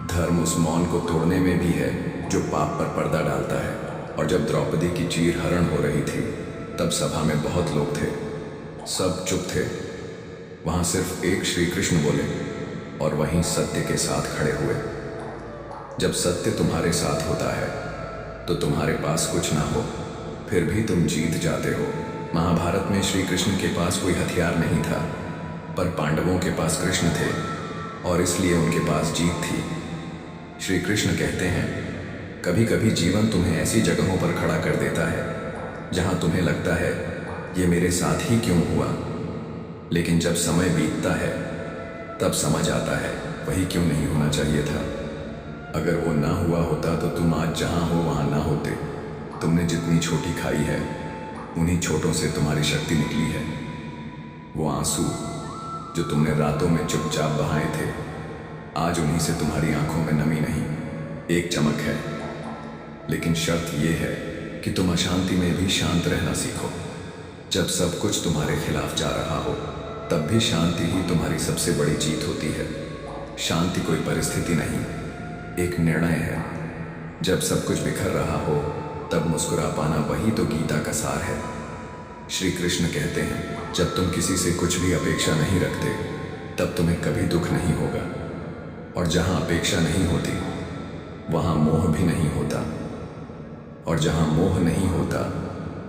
धर्म उस मौन को तोड़ने में भी है जो पाप पर पर्दा डालता है। और जब द्रौपदी की चीर हरण हो रही थी तब सभा में बहुत लोग थे, सब चुप थे। वहां सिर्फ एक श्री कृष्ण बोले और वहीं सत्य के साथ खड़े हुए। जब सत्य तुम्हारे साथ होता है तो तुम्हारे पास कुछ ना हो फिर भी तुम जीत जाते हो। महाभारत में श्री कृष्ण के पास कोई हथियार नहीं था, पर पांडवों के पास कृष्ण थे और इसलिए उनके पास जीत थी। श्री कृष्ण कहते हैं, कभी कभी जीवन तुम्हें ऐसी जगहों पर खड़ा कर देता है जहां तुम्हें लगता है ये मेरे साथ ही क्यों हुआ, लेकिन जब समय बीतता है तब समझ आता है वही क्यों नहीं होना चाहिए था। अगर वो ना हुआ होता तो तुम आज जहां हो वहां ना होते। तुमने जितनी छोटी खाई है उन्हीं छोटों से तुम्हारी शक्ति निकली है। वो आंसू जो तुमने रातों में चुपचाप बहाए थे, आज उन्हीं से तुम्हारी आंखों में नमी नहीं, एक चमक है। लेकिन शर्त यह है कि तुम अशांति में भी शांत रहना सीखो। जब सब कुछ तुम्हारे खिलाफ जा रहा हो तब भी शांति ही तुम्हारी सबसे बड़ी जीत होती है। शांति कोई परिस्थिति नहीं, एक निर्णय है। जब सब कुछ बिखर रहा हो तब मुस्कुरा पाना वही तो गीता का सार है। श्री कृष्ण कहते हैं, जब तुम किसी से कुछ भी अपेक्षा नहीं रखते तब तुम्हें कभी दुख नहीं होगा। और जहां अपेक्षा नहीं होती वहां मोह भी नहीं होता, और जहां मोह नहीं होता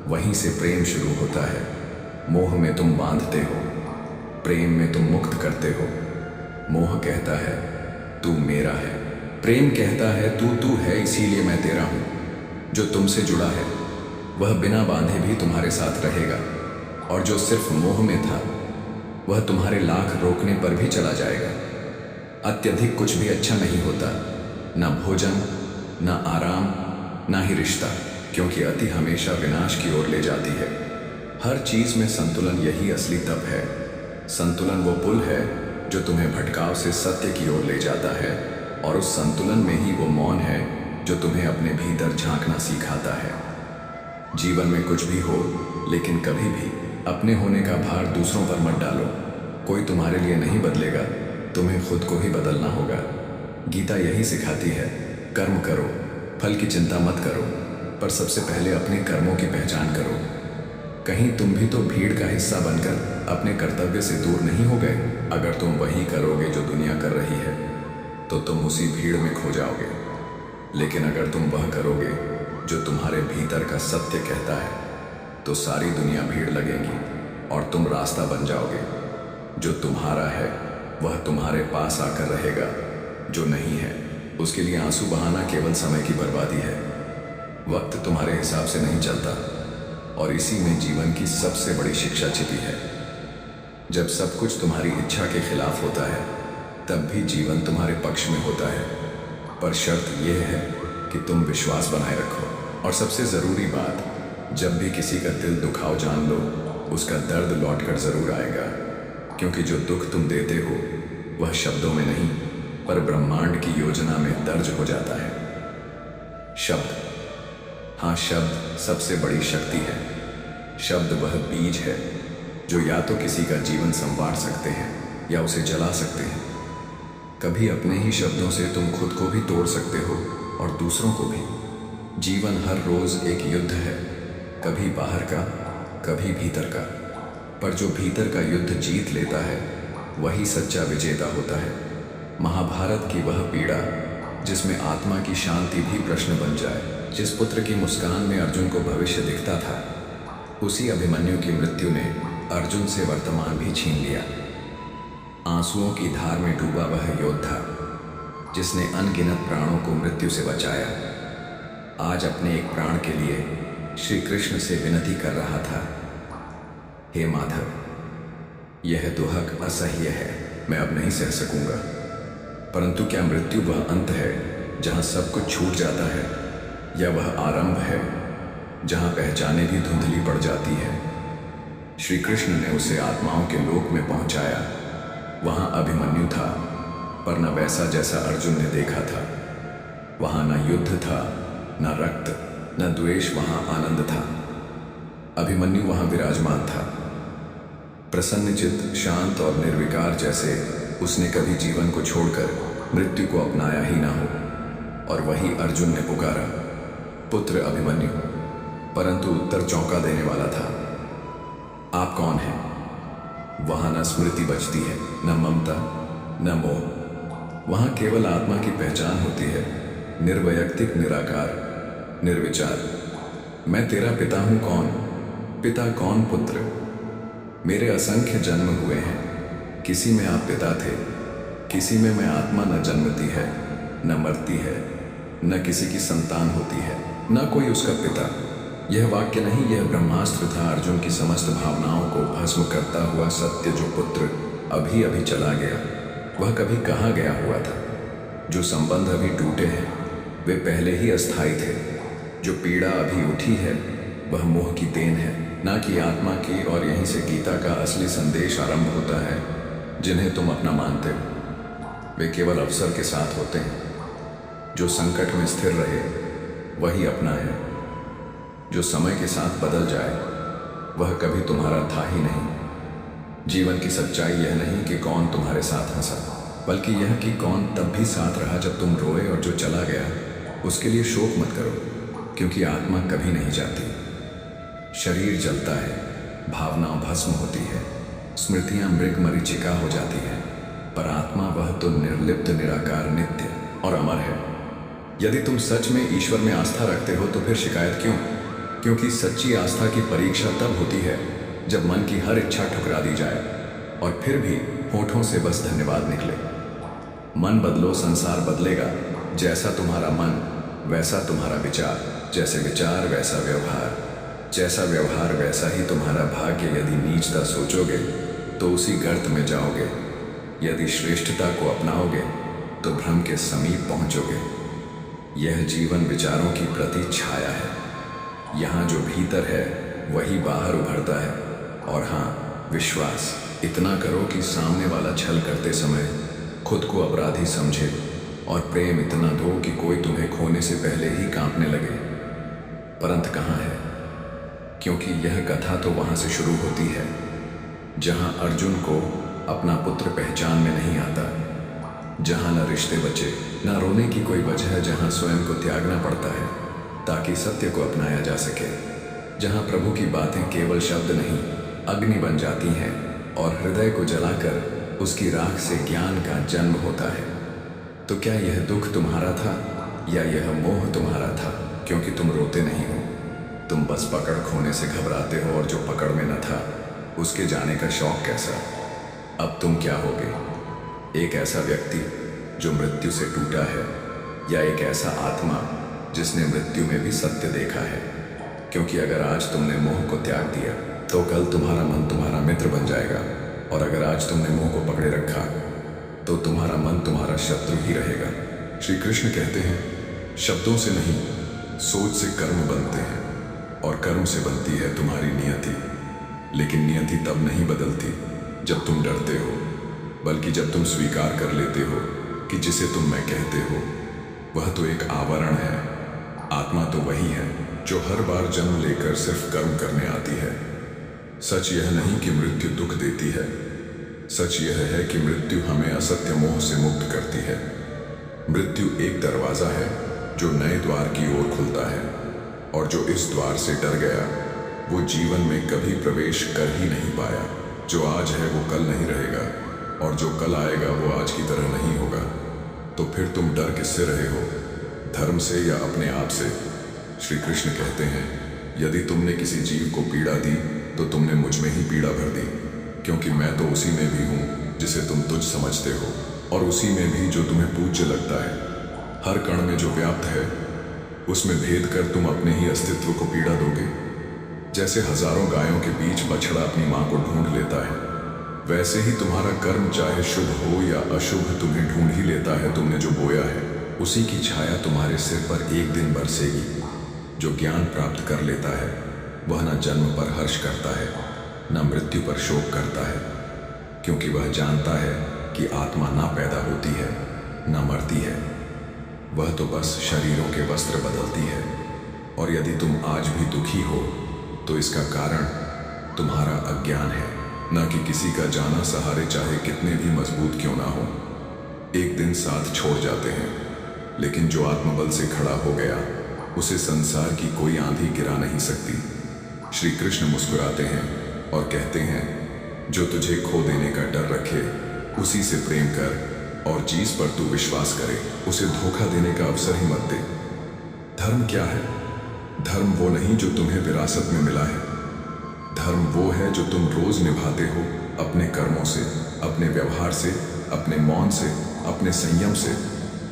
वहीं से प्रेम शुरू होता है। मोह में तुम बांधते हो, प्रेम में तुम मुक्त करते हो। मोह कहता है तू मेरा है, प्रेम कहता है तू है इसीलिए मैं तेरा हूं। जो तुमसे जुड़ा है वह बिना बांधे भी तुम्हारे साथ रहेगा, और जो सिर्फ मोह में था वह तुम्हारे लाख रोकने पर भी चला जाएगा। अत्यधिक कुछ भी अच्छा नहीं होता, ना भोजन, ना आराम, ना ही रिश्ता, क्योंकि अति हमेशा विनाश की ओर ले जाती है। हर चीज में संतुलन यही असली तप है। संतुलन वो पुल है जो तुम्हें भटकाव से सत्य की ओर ले जाता है, और उस संतुलन में ही वो मौन है जो तुम्हें अपने भीतर झांकना सिखाता है। जीवन में कुछ भी हो, लेकिन कभी भी अपने होने का भार दूसरों पर मत डालो। कोई तुम्हारे लिए नहीं बदलेगा, तुम्हें खुद को ही बदलना होगा। गीता यही सिखाती है, कर्म करो, फल की चिंता मत करो, पर सबसे पहले अपने कर्मों की पहचान करो। कहीं तुम भी तो भीड़ का हिस्सा बनकर अपने कर्तव्य से दूर नहीं हो गए। अगर तुम वही करोगे जो दुनिया कर रही है तो तुम उसी भीड़ में खो जाओगे। लेकिन अगर तुम वह करोगे जो तुम्हारे भीतर का सत्य कहता है तो सारी दुनिया भीड़ लगेगी और तुम रास्ता बन जाओगे। जो तुम्हारा है वह तुम्हारे पास आकर रहेगा, जो नहीं है उसके लिए आंसू बहाना केवल समय की बर्बादी है। वक्त तुम्हारे हिसाब से नहीं चलता, और इसी में जीवन की सबसे बड़ी शिक्षा छिपी है। जब सब कुछ तुम्हारी इच्छा के खिलाफ होता है तब भी जीवन तुम्हारे पक्ष में होता है, पर शर्त यह है कि तुम विश्वास बनाए रखो। और सबसे ज़रूरी बात, जब भी किसी का दिल दुखाओ जान लो उसका दर्द लौट कर ज़रूर आएगा, क्योंकि जो दुख तुम देते हो वह शब्दों में नहीं पर ब्रह्मांड की योजना में दर्ज हो जाता है। शब्द, हाँ, शब्द सबसे बड़ी शक्ति है। शब्द वह बीज है जो या तो किसी का जीवन संवार सकते हैं या उसे जला सकते हैं। कभी अपने ही शब्दों से तुम खुद को भी तोड़ सकते हो और दूसरों को भी। जीवन हर रोज एक युद्ध है, कभी बाहर का, कभी भीतर का। पर जो भीतर का युद्ध जीत लेता है वही सच्चा विजेता होता है। महाभारत की वह पीड़ा जिसमें आत्मा की शांति भी प्रश्न बन जाए, जिस पुत्र की मुस्कान में अर्जुन को भविष्य दिखता था, उसी अभिमन्यु की मृत्यु ने अर्जुन से वर्तमान भी छीन लिया। आंसुओं की धार में डूबा वह योद्धा जिसने अनगिनत प्राणों को मृत्यु से बचाया, आज अपने एक प्राण के लिए श्री कृष्ण से विनती कर रहा था, हे माधव, यह दुहक असह्य है, मैं अब नहीं सह सकूंगा। परंतु क्या मृत्यु वह अंत है जहां सब कुछ छूट जाता है, या वह आरंभ है जहां पहचाने भी धुंधली पड़ जाती है? श्री कृष्ण ने उसे आत्माओं के लोक में पहुंचाया। वहां अभिमन्यु था, पर न वैसा जैसा अर्जुन ने देखा था। वहां न युद्ध था, न रक्त, न द्वेष, वहां आनंद था। अभिमन्यु वहां विराजमान था, प्रसन्नचित्त, शांत और निर्विकार, जैसे उसने कभी जीवन को छोड़कर मृत्यु को अपनाया ही ना हो। और वही अर्जुन ने पुकारा, पुत्र अभिमन्यु, परंतु उत्तर चौंका देने वाला था। आप कौन हैं? वहां न स्मृति बचती है, न ममता, न मोह। वहां केवल आत्मा की पहचान होती है, निर्वैयक्तिक, निराकार, निर्विचार। मैं तेरा पिता हूं कौन? पिता कौन? पुत्र। मेरे असंख्य जन्म हुए हैं, किसी में आप पिता थे, किसी में मैं आत्मा न जन्मती है, न मरती है, न किसी की संतान होती है, न कोई उसका पिता। यह वाक्य नहीं, यह ब्रह्मास्त्र था अर्जुन की समस्त भावनाओं को भस्म करता हुआ सत्य। जो पुत्र अभी अभी चला गया वह कभी कहाँ गया हुआ था? जो संबंध अभी टूटे हैं वे पहले ही अस्थायी थे। जो पीड़ा अभी उठी है वह मोह की देन है, ना कि आत्मा की। और यहीं से गीता का असली संदेश आरंभ होता है। जिन्हें तुम अपना मानते हो वे केवल अवसर के साथ होते हैं। जो संकट में स्थिर रहे वही अपना है। जो समय के साथ बदल जाए वह कभी तुम्हारा था ही नहीं। जीवन की सच्चाई यह नहीं कि कौन तुम्हारे साथ हंसा, बल्कि यह कि कौन तब भी साथ रहा जब तुम रोए। और जो चला गया उसके लिए शोक मत करो, क्योंकि आत्मा कभी नहीं जाती। शरीर जलता है, भावना भस्म होती है, स्मृतियां मृग मरीचिका हो जाती हैं, पर आत्मा वह तो निर्लिप्त, निराकार, नित्य और अमर है। यदि तुम सच में ईश्वर में आस्था रखते हो तो फिर शिकायत क्यों? क्योंकि सच्ची आस्था की परीक्षा तब होती है जब मन की हर इच्छा ठुकरा दी जाए और फिर भी होठों से बस धन्यवाद निकले। मन बदलो, संसार बदलेगा। जैसा तुम्हारा मन वैसा तुम्हारा विचार, जैसे विचार वैसा व्यवहार, जैसा व्यवहार वैसा ही तुम्हारा भाग्य। यदि नीचता सोचोगे तो उसी गर्त में जाओगे, यदि श्रेष्ठता को अपनाओगे तो भ्रम के समीप पहुंचोगे। यह जीवन विचारों की प्रति छाया है। यहाँ जो भीतर है वही बाहर उभरता है। और हाँ, विश्वास इतना करो कि सामने वाला छल करते समय खुद को अपराधी समझे, और प्रेम इतना दो कि कोई तुम्हें खोने से पहले ही कांपने लगे। परंतु कहाँ है? क्योंकि यह कथा तो वहां से शुरू होती है जहां अर्जुन को अपना पुत्र पहचान में नहीं आता, जहां न रिश्ते बचे, न रोने की कोई वजह, जहां स्वयं को त्यागना पड़ता है ताकि सत्य को अपनाया जा सके, जहां प्रभु की बातें केवल शब्द नहीं अग्नि बन जाती हैं और हृदय को जलाकर उसकी राख से ज्ञान का जन्म होता है। तो क्या यह दुख तुम्हारा था या यह मोह तुम्हारा था? क्योंकि तुम रोते नहीं हो, तुम बस पकड़ खोने से घबराते हो, और जो पकड़ में न था उसके जाने का शौक कैसा? अब तुम क्या होगे? एक ऐसा व्यक्ति जो मृत्यु से टूटा है, या एक ऐसा आत्मा जिसने मृत्यु में भी सत्य देखा है? क्योंकि अगर आज तुमने मोह को त्याग दिया तो कल तुम्हारा मन तुम्हारा मित्र बन जाएगा, और अगर आज तुमने मोह को पकड़े रखा तो तुम्हारा मन तुम्हारा शत्रु ही रहेगा। श्री कृष्ण कहते हैं, शब्दों से नहीं सोच से कर्म बनते हैं, और कर्म से बनती है तुम्हारी नियति। लेकिन नियति तब नहीं बदलती जब तुम डरते हो, बल्कि जब तुम स्वीकार कर लेते हो कि जिसे तुम मैं कहते हो वह तो एक आवरण है। आत्मा तो वही है जो हर बार जन्म लेकर सिर्फ कर्म करने आती है। सच यह नहीं कि मृत्यु दुख देती है, सच यह है कि मृत्यु हमें असत्य मोह से मुक्त करती है। मृत्यु एक दरवाजा है जो नए द्वार की ओर खुलता है, और जो इस द्वार से डर गया वो जीवन में कभी प्रवेश कर ही नहीं पाया। जो आज है वो कल नहीं रहेगा, और जो कल आएगा वो आज की तरह नहीं होगा। तो फिर तुम डर किससे रहे हो, धर्म से या अपने आप से? श्री कृष्ण कहते हैं, यदि तुमने किसी जीव को पीड़ा दी तो तुमने मुझ में ही पीड़ा भर दी, क्योंकि मैं तो उसी में भी हूँ जिसे तुम तुझ समझते हो, और उसी में भी जो तुम्हें पूज्य लगता है। हर कण में जो व्याप्त है उसमें भेद कर तुम अपने ही अस्तित्व को पीड़ा दोगे। जैसे हजारों गायों के बीच बछड़ा अपनी माँ को ढूंढ लेता है, वैसे ही तुम्हारा कर्म चाहे शुभ हो या अशुभ तुम्हें ढूंढ ही लेता है। तुमने जो बोया है उसी की छाया तुम्हारे सिर पर एक दिन बरसेगी। जो ज्ञान प्राप्त कर लेता है वह न जन्म पर हर्ष करता है, न मृत्यु पर शोक करता है, क्योंकि वह जानता है कि आत्मा ना पैदा होती है न मरती है। वह तो बस शरीरों के वस्त्र बदलती है। और यदि तुम आज भी दुखी हो तो इसका कारण तुम्हारा अज्ञान है, न कि किसी का जाना सहारे चाहे कितने भी मजबूत क्यों ना हो। एक दिन साथ छोड़ जाते हैं, लेकिन जो आत्मबल से खड़ा हो गया उसे संसार की कोई आंधी गिरा नहीं सकती। श्री कृष्ण मुस्कुराते हैं और कहते हैं, जो तुझे खो देने का डर रखे उसी से प्रेम कर, और जिस पर तू विश्वास करे उसे धोखा देने का अवसर ही मत दे। धर्म क्या है? धर्म वो नहीं जो तुम्हें विरासत में मिला है। धर्म वो है जो तुम रोज निभाते हो, अपने कर्मों से, अपने व्यवहार से, अपने मौन से, अपने संयम से।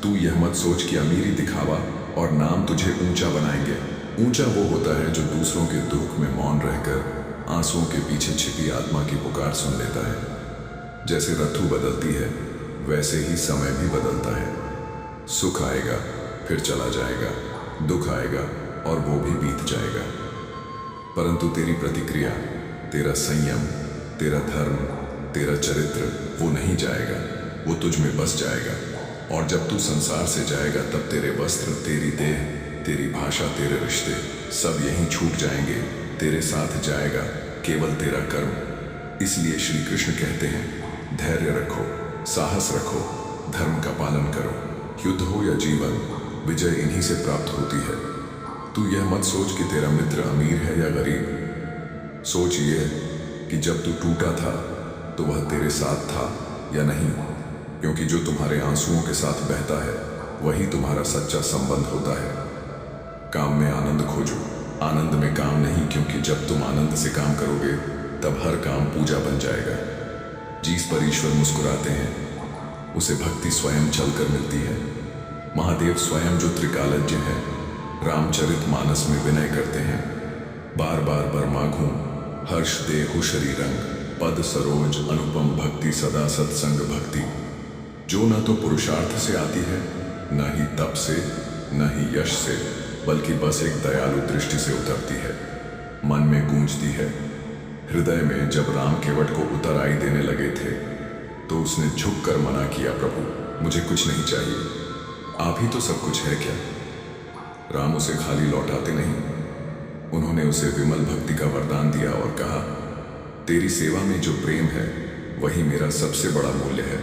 तू यह मत सोच कि अमीरी दिखावा और नाम तुझे ऊंचा बनाएंगे। ऊंचा वो होता है जो दूसरों के दुख में मौन रहकर आंसुओं के पीछे छिपी आत्मा की पुकार सुन लेता है। जैसे ऋतु बदलती है वैसे ही समय भी बदलता है। सुख आएगा फिर चला जाएगा, दुख आएगा और वो भी बीत जाएगा, परंतु तेरी प्रतिक्रिया, तेरा संयम, तेरा धर्म, तेरा चरित्र वो नहीं जाएगा, वो तुझ में बस जाएगा। और जब तू संसार से जाएगा तब तेरे वस्त्र, तेरी देह, तेरी भाषा, तेरे रिश्ते सब यहीं छूट जाएंगे। तेरे साथ जाएगा केवल तेरा कर्म। इसलिए श्री कृष्ण कहते हैं, धैर्य रखो, साहस रखो, धर्म का पालन करो। युद्ध हो या जीवन, विजय इन्हीं से प्राप्त होती है। तू यह मत सोच कि तेरा मित्र अमीर है या गरीब। सोच ये कि जब तू टूटा था तो वह तेरे साथ था या नहीं, क्योंकि जो तुम्हारे आंसुओं के साथ बहता है वही तुम्हारा सच्चा संबंध होता है। काम में आनंद खोजो, आनंद में काम नहीं, क्योंकि जब तुम आनंद से काम करोगे तब हर काम पूजा बन जाएगा। जिस पर ईश्वर मुस्कुराते हैं उसे भक्ति स्वयं चलकर मिलती है। महादेव स्वयं जो त्रिकालज्ञ है, रामचरित मानस में विनय करते हैं, बार बार बर माघूं हर्ष देहु शरीरंग, पद सरोज अनुपम भक्ति सदा सत्संग भक्ति। जो न तो पुरुषार्थ से आती है, न ही तप से, न ही यश से, बल्कि बस एक दयालु दृष्टि से उतरती है, मन में गूंजती है। हृदय में जब राम केवट को उतराई देने लगे थे तो उसने झुककर मना किया, प्रभु मुझे कुछ नहीं चाहिए, आप ही तो सब कुछ है क्या? राम उसे खाली लौटाते नहीं, उन्होंने उसे विमल भक्ति का वरदान दिया और कहा, तेरी सेवा में जो प्रेम है वही मेरा सबसे बड़ा मूल्य है।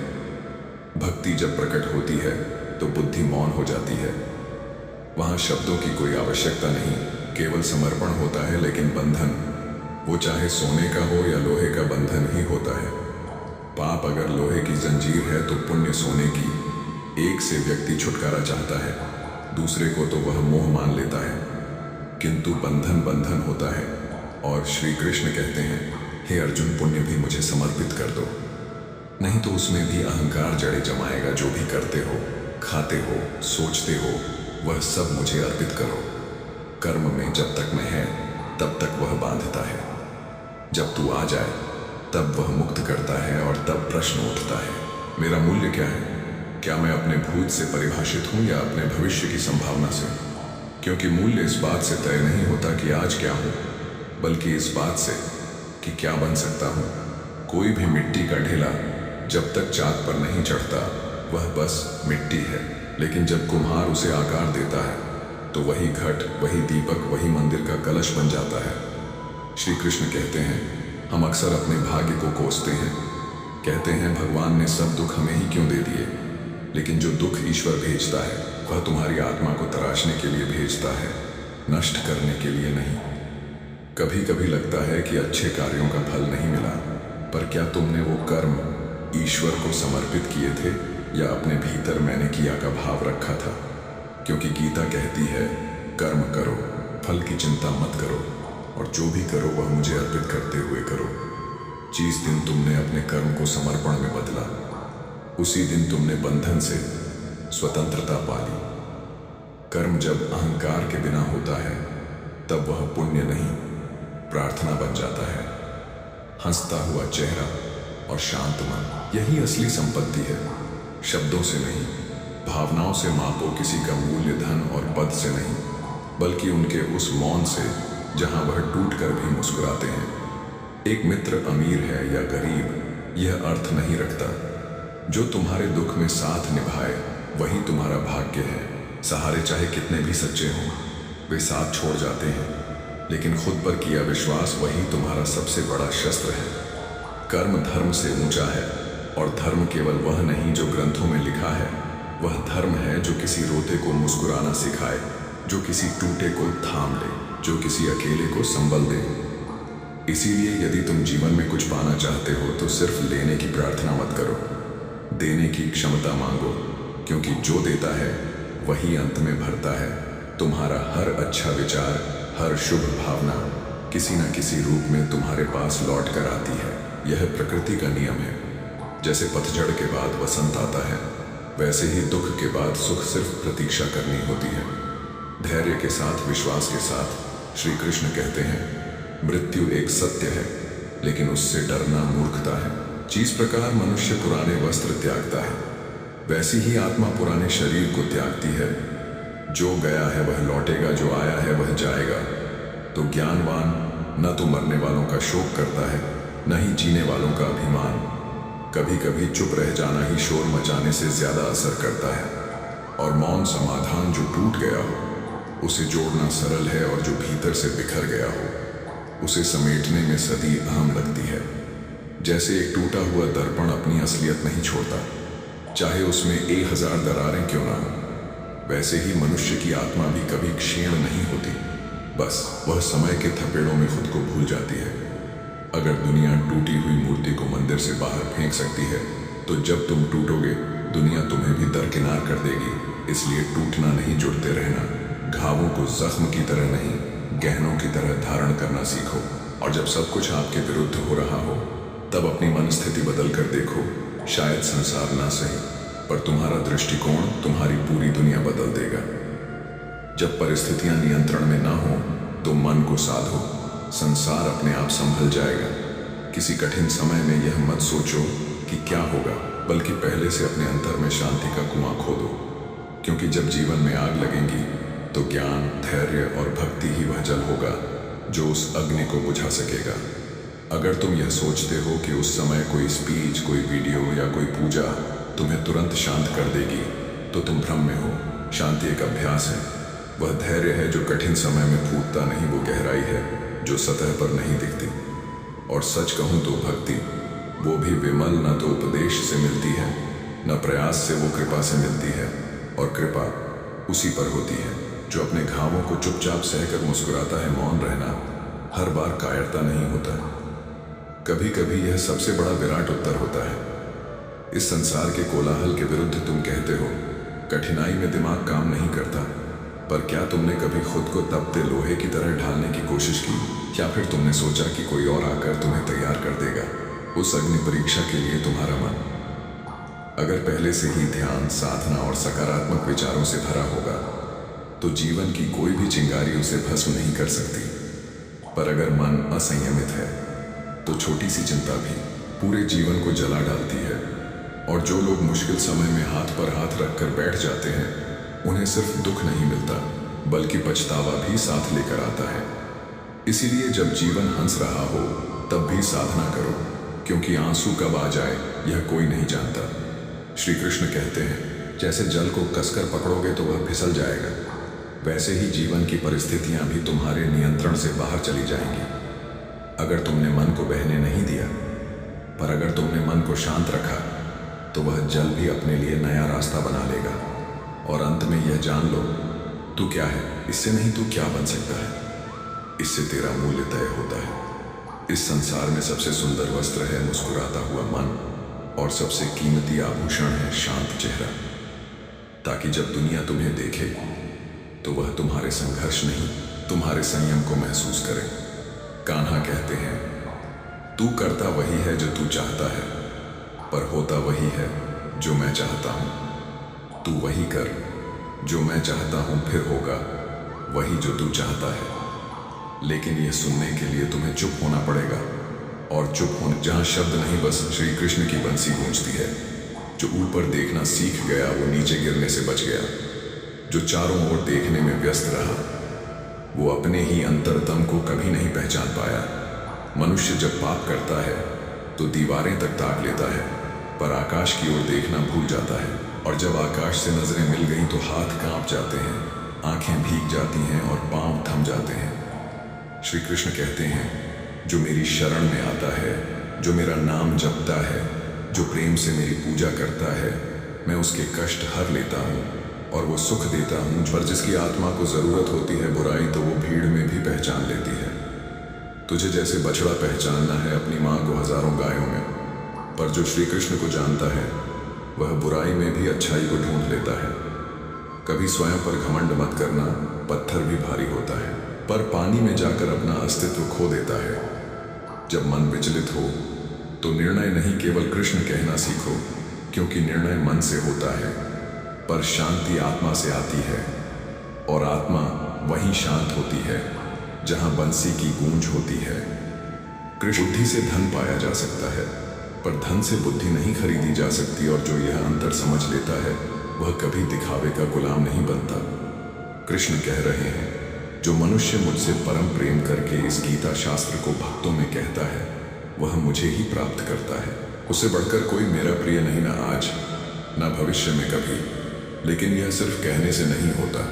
भक्ति जब प्रकट होती है तो बुद्धि मौन हो जाती है। वहां शब्दों की कोई आवश्यकता नहीं, केवल समर्पण होता है। लेकिन बंधन, वो चाहे सोने का हो या लोहे का बंधन ही होता है। पाप अगर लोहे की जंजीर है तो पुण्य सोने की। एक से व्यक्ति छुटकारा चाहता है, दूसरे को तो वह मोह मान लेता है, किंतु बंधन बंधन होता है। और श्री कृष्ण कहते हैं, हे अर्जुन, पुण्य भी मुझे समर्पित कर दो, नहीं तो उसमें भी अहंकार जड़े जमाएगा। जो भी करते हो, खाते हो, सोचते हो, वह सब मुझे अर्पित करो। कर्म में जब तक मैं है तब तक वह बांधता है, जब तू आ जाए तब वह मुक्त करता है। और तब प्रश्न उठता है, मेरा मूल्य क्या है? क्या मैं अपने भूत से परिभाषित हूं या अपने भविष्य की संभावना से? क्योंकि मूल्य इस बात से तय नहीं होता कि आज क्या हूं, बल्कि इस बात से कि क्या बन सकता हूं। कोई भी मिट्टी का ढेला जब तक चाक पर नहीं चढ़ता वह बस मिट्टी है, लेकिन जब कुम्हार उसे आकार देता है तो वही घट, वही दीपक, वही मंदिर का कलश बन जाता है। श्री कृष्ण कहते हैं, हम अक्सर अपने भाग्य को कोसते हैं, कहते हैं भगवान ने सब दुख हमें ही क्यों दे दिए। लेकिन जो दुख ईश्वर भेजता है वह तुम्हारी आत्मा को तराशने के लिए भेजता है, नष्ट करने के लिए नहीं। कभी कभी लगता है कि अच्छे कार्यों का फल नहीं मिला, पर क्या तुमने वो कर्म ईश्वर को समर्पित किए थे या अपने भीतर मैंने किया का भाव रखा था? क्योंकि गीता कहती है, कर्म करो, फल की चिंता मत करो, और जो भी करो वह मुझे अर्पित करते हुए करो। जिस दिन तुमने अपने कर्म को समर्पण में बदला, उसी दिन तुमने बंधन से स्वतंत्रता पाली। कर्म जब अहंकार के बिना होता है तब वह पुण्य नहीं, प्रार्थना बन जाता है। हंसता हुआ चेहरा और शांत मन, यही असली संपत्ति है। शब्दों से नहीं, भावनाओं से मापो किसी का मूल्य धन और पद से नहीं, बल्कि उनके उस मौन से जहां वह टूट कर भी मुस्कुराते हैं। एक मित्र अमीर है या गरीब यह अर्थ नहीं रखता। जो तुम्हारे दुख में साथ निभाए वही तुम्हारा भाग्य है। सहारे चाहे कितने भी सच्चे हों, वे साथ छोड़ जाते हैं, लेकिन खुद पर किया विश्वास वही तुम्हारा सबसे बड़ा शस्त्र है। कर्म धर्म से ऊंचा है, और धर्म केवल वह नहीं जो ग्रंथों में लिखा है, वह धर्म है जो किसी रोते को मुस्कुराना सिखाए, जो किसी टूटे को थाम ले, जो किसी अकेले को संबल दे। इसीलिए यदि तुम जीवन में कुछ पाना चाहते हो तो सिर्फ लेने की प्रार्थना मत करो, देने की क्षमता मांगो, क्योंकि जो देता है वही अंत में भरता है। तुम्हारा हर अच्छा विचार, हर शुभ भावना किसी न किसी रूप में तुम्हारे पास लौट कर आती है। यह प्रकृति का नियम है। जैसे पतझड़ के बाद वसंत आता है, वैसे ही दुख के बाद सुख सिर्फ प्रतीक्षा करनी होती है। धैर्य के साथ, विश्वास के साथ। श्री कृष्ण कहते हैं, मृत्यु एक सत्य है, लेकिन उससे डरना मूर्खता है। जिस प्रकार मनुष्य पुराने वस्त्र त्यागता है, वैसी ही आत्मा पुराने शरीर को त्यागती है। जो गया है वह लौटेगा, जो आया है वह जाएगा। तो ज्ञानवान न तो मरने वालों का शोक करता है, न ही जीने वालों का अभिमान। कभी कभी चुप रह जाना ही शोर मचाने से ज्यादा असर करता है, और मौन समाधान जो टूट गया हो उसे जोड़ना सरल है, और जो भीतर से बिखर गया हो उसे समेटने में सदी अहम लगती है। जैसे एक टूटा हुआ दर्पण अपनी असलियत नहीं छोड़ता, चाहे उसमें 1000 दरारें क्यों ना हो, वैसे ही मनुष्य की आत्मा भी कभी क्षीण नहीं होती। बस वह समय के थपेड़ों में खुद को भूल जाती है। अगर दुनिया टूटी हुई मूर्ति को मंदिर से बाहर फेंक सकती है, तो जब तुम टूटोगे दुनिया तुम्हें भी दरकिनार कर देगी। इसलिए टूटना नहीं, जुड़ते रहना। घावों को जख्म की तरह नहीं, गहनों की तरह धारण करना सीखो। और जब सब कुछ आपके विरुद्ध हो रहा हो, तब अपनी मनस्थिति बदल कर देखो। शायद संसार ना सही, पर तुम्हारा दृष्टिकोण तुम्हारी पूरी दुनिया बदल देगा। जब परिस्थितियां नियंत्रण में ना हो तो मन को साधो, संसार अपने आप संभल जाएगा। किसी कठिन समय में यह मत सोचो कि क्या होगा, बल्कि पहले से अपने अंतर में शांति का कुआं खोदो। क्योंकि जब जीवन में आग लगेगी तो ज्ञान, धैर्य और भक्ति ही वह जल होगा जो उस अग्नि को बुझा सकेगा। अगर तुम यह सोचते हो कि उस समय कोई स्पीच, कोई वीडियो या कोई पूजा तुम्हें तुरंत शांत कर देगी, तो तुम भ्रम में हो। शांति एक अभ्यास है। वह धैर्य है जो कठिन समय में फूटता नहीं, वो गहराई है जो सतह पर नहीं दिखती। और सच कहूं तो भक्ति, वो भी विमल न तो उपदेश से मिलती है, न प्रयास से, वो कृपा से मिलती है। और कृपा उसी पर होती है जो अपने घावों को चुपचाप सहकर मुस्कुराता है। मौन रहना हर बार कायरता नहीं होता, कभी कभी यह सबसे बड़ा विराट उत्तर होता है। इस संसार के कोलाहल के विरुद्ध तुम कहते हो, कठिनाई में दिमाग काम नहीं करता, पर क्या तुमने कभी खुद को तपते लोहे की तरह ढालने की कोशिश की? या फिर तुमने सोचा कि कोई और आकर तुम्हें तैयार कर देगा उस अग्नि परीक्षा के लिए तुम्हारा मन? अगर पहले से ही ध्यान, साधना और सकारात्मक विचारों से भरा होगा तो जीवन की कोई भी चिंगारी उसे भस्म नहीं कर सकती। पर अगर मन असंयमित है तो छोटी सी चिंता भी पूरे जीवन को जला डालती है। और जो लोग मुश्किल समय में हाथ पर हाथ रखकर बैठ जाते हैं, उन्हें सिर्फ दुख नहीं मिलता, बल्कि पछतावा भी साथ लेकर आता है। इसीलिए जब जीवन हंस रहा हो तब भी साधना करो, क्योंकि आंसू कब आ जाए यह कोई नहीं जानता। श्री कृष्ण कहते हैं, जैसे जल को कसकर पकड़ोगे तो वह फिसल जाएगा, वैसे ही जीवन की परिस्थितियां भी तुम्हारे नियंत्रण से बाहर चली जाएंगी अगर तुमने मन को बहने नहीं दिया। पर अगर तुमने मन को शांत रखा तो वह जल भी अपने लिए नया रास्ता बना लेगा। और अंत में यह जान लो, तू क्या है, इससे नहीं तू क्या बन सकता है, इससे तेरा मूल्य तय होता है। इस संसार में सबसे सुंदर वस्त्र है मुस्कुराता हुआ मन, और सबसे कीमती आभूषण है शांत चेहरा। ताकि जब दुनिया तुम्हें देखे तो वह तुम्हारे संघर्ष नहीं, तुम्हारे संयम को महसूस करे। कान्हा कहते हैं, तू करता वही है जो तू चाहता है, पर होता वही है जो मैं चाहता हूं। तू वही कर जो मैं चाहता हूं, फिर होगा वही जो तू चाहता है। लेकिन यह सुनने के लिए तुम्हें चुप होना पड़ेगा। और चुप होने जहां शब्द नहीं, बस श्री कृष्ण की बंसी गूंजती है। जो ऊपर देखना सीख गया वो नीचे गिरने से बच गया। जो चारों ओर देखने में व्यस्त रहा वो अपने ही अंतरतम को कभी नहीं पहचान पाया। मनुष्य जब पाप करता है तो दीवारें तक ताक लेता है, पर आकाश की ओर देखना भूल जाता है। और जब आकाश से नजरें मिल गईं तो हाथ कांप जाते हैं, आंखें भीग जाती हैं और पांव थम जाते हैं। श्री कृष्ण कहते हैं, जो मेरी शरण में आता है, जो मेरा नाम जपता है, जो प्रेम से मेरी पूजा करता है, मैं उसके कष्ट हर लेता हूँ और वो सुख देता हूँ। पर जिसकी आत्मा को जरूरत होती है बुराई, तो वो भीड़ में भी पहचान लेती है। तुझे जैसे बछड़ा पहचानना है अपनी माँ को हजारों गायों में, पर जो श्री कृष्ण को जानता है वह बुराई में भी अच्छाई को ढूंढ लेता है। कभी स्वयं पर घमंड मत करना, पत्थर भी भारी होता है, पर पानी में जाकर अपना अस्तित्व खो देता है। जब मन विचलित हो तो निर्णय नहीं, केवल कृष्ण कहना सीखो, क्योंकि निर्णय मन से होता है, पर शांति आत्मा से आती है। और आत्मा वहीं शांत होती है जहां बंसी की गूंज होती है। कृष्ण बुद्धि से धन पाया जा सकता है, पर धन से बुद्धि नहीं खरीदी जा सकती। और जो यह अंतर समझ लेता है वह कभी दिखावे का गुलाम नहीं बनता। कृष्ण कह रहे हैं, जो मनुष्य मुझसे परम प्रेम करके इस गीता शास्त्र को भक्तों में कहता है वह मुझे ही प्राप्त करता है। उससे बढ़कर कोई मेरा प्रिय नहीं, ना आज ना भविष्य में कभी। लेकिन यह सिर्फ कहने से नहीं होता,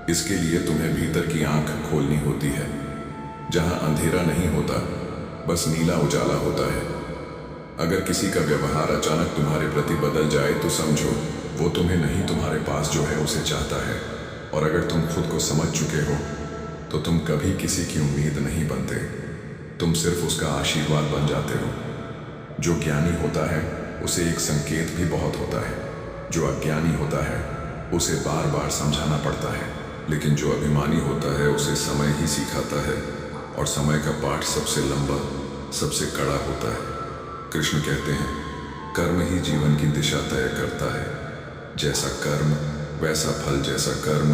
इसके लिए तुम्हें भीतर की आंख खोलनी होती है। जहां अंधेरा नहीं होता, बस नीला उजाला होता है। अगर किसी का व्यवहार अचानक तुम्हारे प्रति बदल जाए तो समझो वो तुम्हें नहीं, तुम्हारे पास जो है उसे चाहता है। और अगर तुम खुद को समझ चुके हो तो तुम कभी किसी की उम्मीद नहीं बनते, तुम सिर्फ उसका आशीर्वाद बन जाते हो। जो ज्ञानी होता है उसे एक संकेत भी बहुत होता है, जो अज्ञानी होता है उसे बार बार समझाना पड़ता है। लेकिन जो अभिमानी होता है उसे समय ही सिखाता है, और समय का पाठ सबसे लंबा, सबसे कड़ा होता है। कृष्ण कहते हैं, कर्म ही जीवन की दिशा तय करता है। जैसा कर्म वैसा फल, जैसा कर्म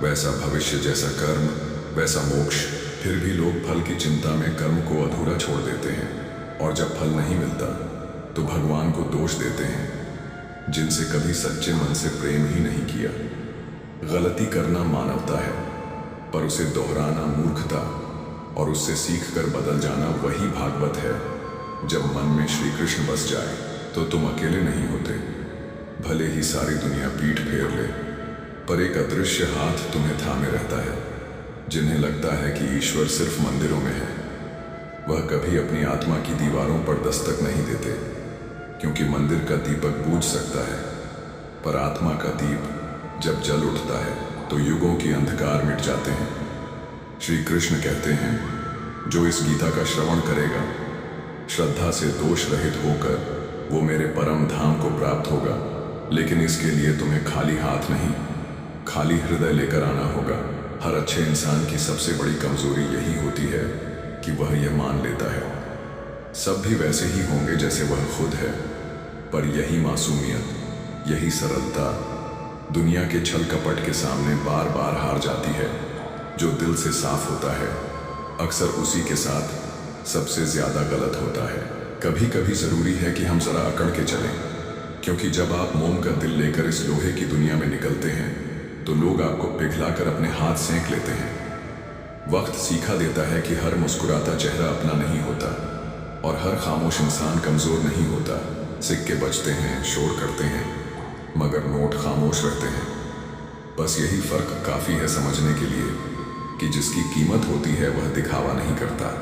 वैसा भविष्य, जैसा कर्म वैसा मोक्ष। फिर भी लोग फल की चिंता में कर्म को अधूरा छोड़ देते हैं, और जब फल नहीं मिलता तो भगवान को दोष देते हैं, जिनसे कभी सच्चे मन से प्रेम ही नहीं किया। गलती करना मानवता है, पर उसे दोहराना मूर्खता, और उससे सीख कर बदल जाना वही भागवत है। जब मन में श्री कृष्ण बस जाए तो तुम अकेले नहीं होते। भले ही सारी दुनिया पीठ फेर ले, पर एक अदृश्य हाथ तुम्हें थामे रहता है। जिन्हें लगता है कि ईश्वर सिर्फ मंदिरों में है, वह कभी अपनी आत्मा की दीवारों पर दस्तक नहीं देते, क्योंकि मंदिर का दीपक बूझ सकता है, पर आत्मा का दीप जब जल उठता है तो युगों की अंधकार मिट जाते हैं। श्री कृष्ण कहते हैं, जो इस गीता का श्रवण करेगा, श्रद्धा से दोष रहित होकर, वो मेरे परम धाम को प्राप्त होगा। लेकिन इसके लिए तुम्हें खाली हाथ नहीं, खाली हृदय लेकर आना होगा। हर अच्छे इंसान की सबसे बड़ी कमजोरी यही होती है कि वह यह मान लेता है सब भी वैसे ही होंगे जैसे वह खुद है। पर यही मासूमियत, यही सरलता दुनिया के छल कपट के सामने बार बार हार जाती है। जो दिल से साफ होता है अक्सर उसी के साथ सबसे ज्यादा गलत होता है। कभी कभी जरूरी है कि हम जरा अकड़ के चलें, क्योंकि जब आप मोम का दिल लेकर इस लोहे की दुनिया में निकलते हैं तो लोग आपको पिघलाकर अपने हाथ सेंक लेते हैं। वक्त सीखा देता है कि हर मुस्कुराता चेहरा अपना नहीं होता, और हर खामोश इंसान कमजोर नहीं होता। सिक्के बजते हैं, शोर करते हैं, मगर नोट खामोश रहते हैं। बस यही फर्क काफी है समझने के लिए कि जिसकी कीमत होती है वह दिखावा नहीं करता।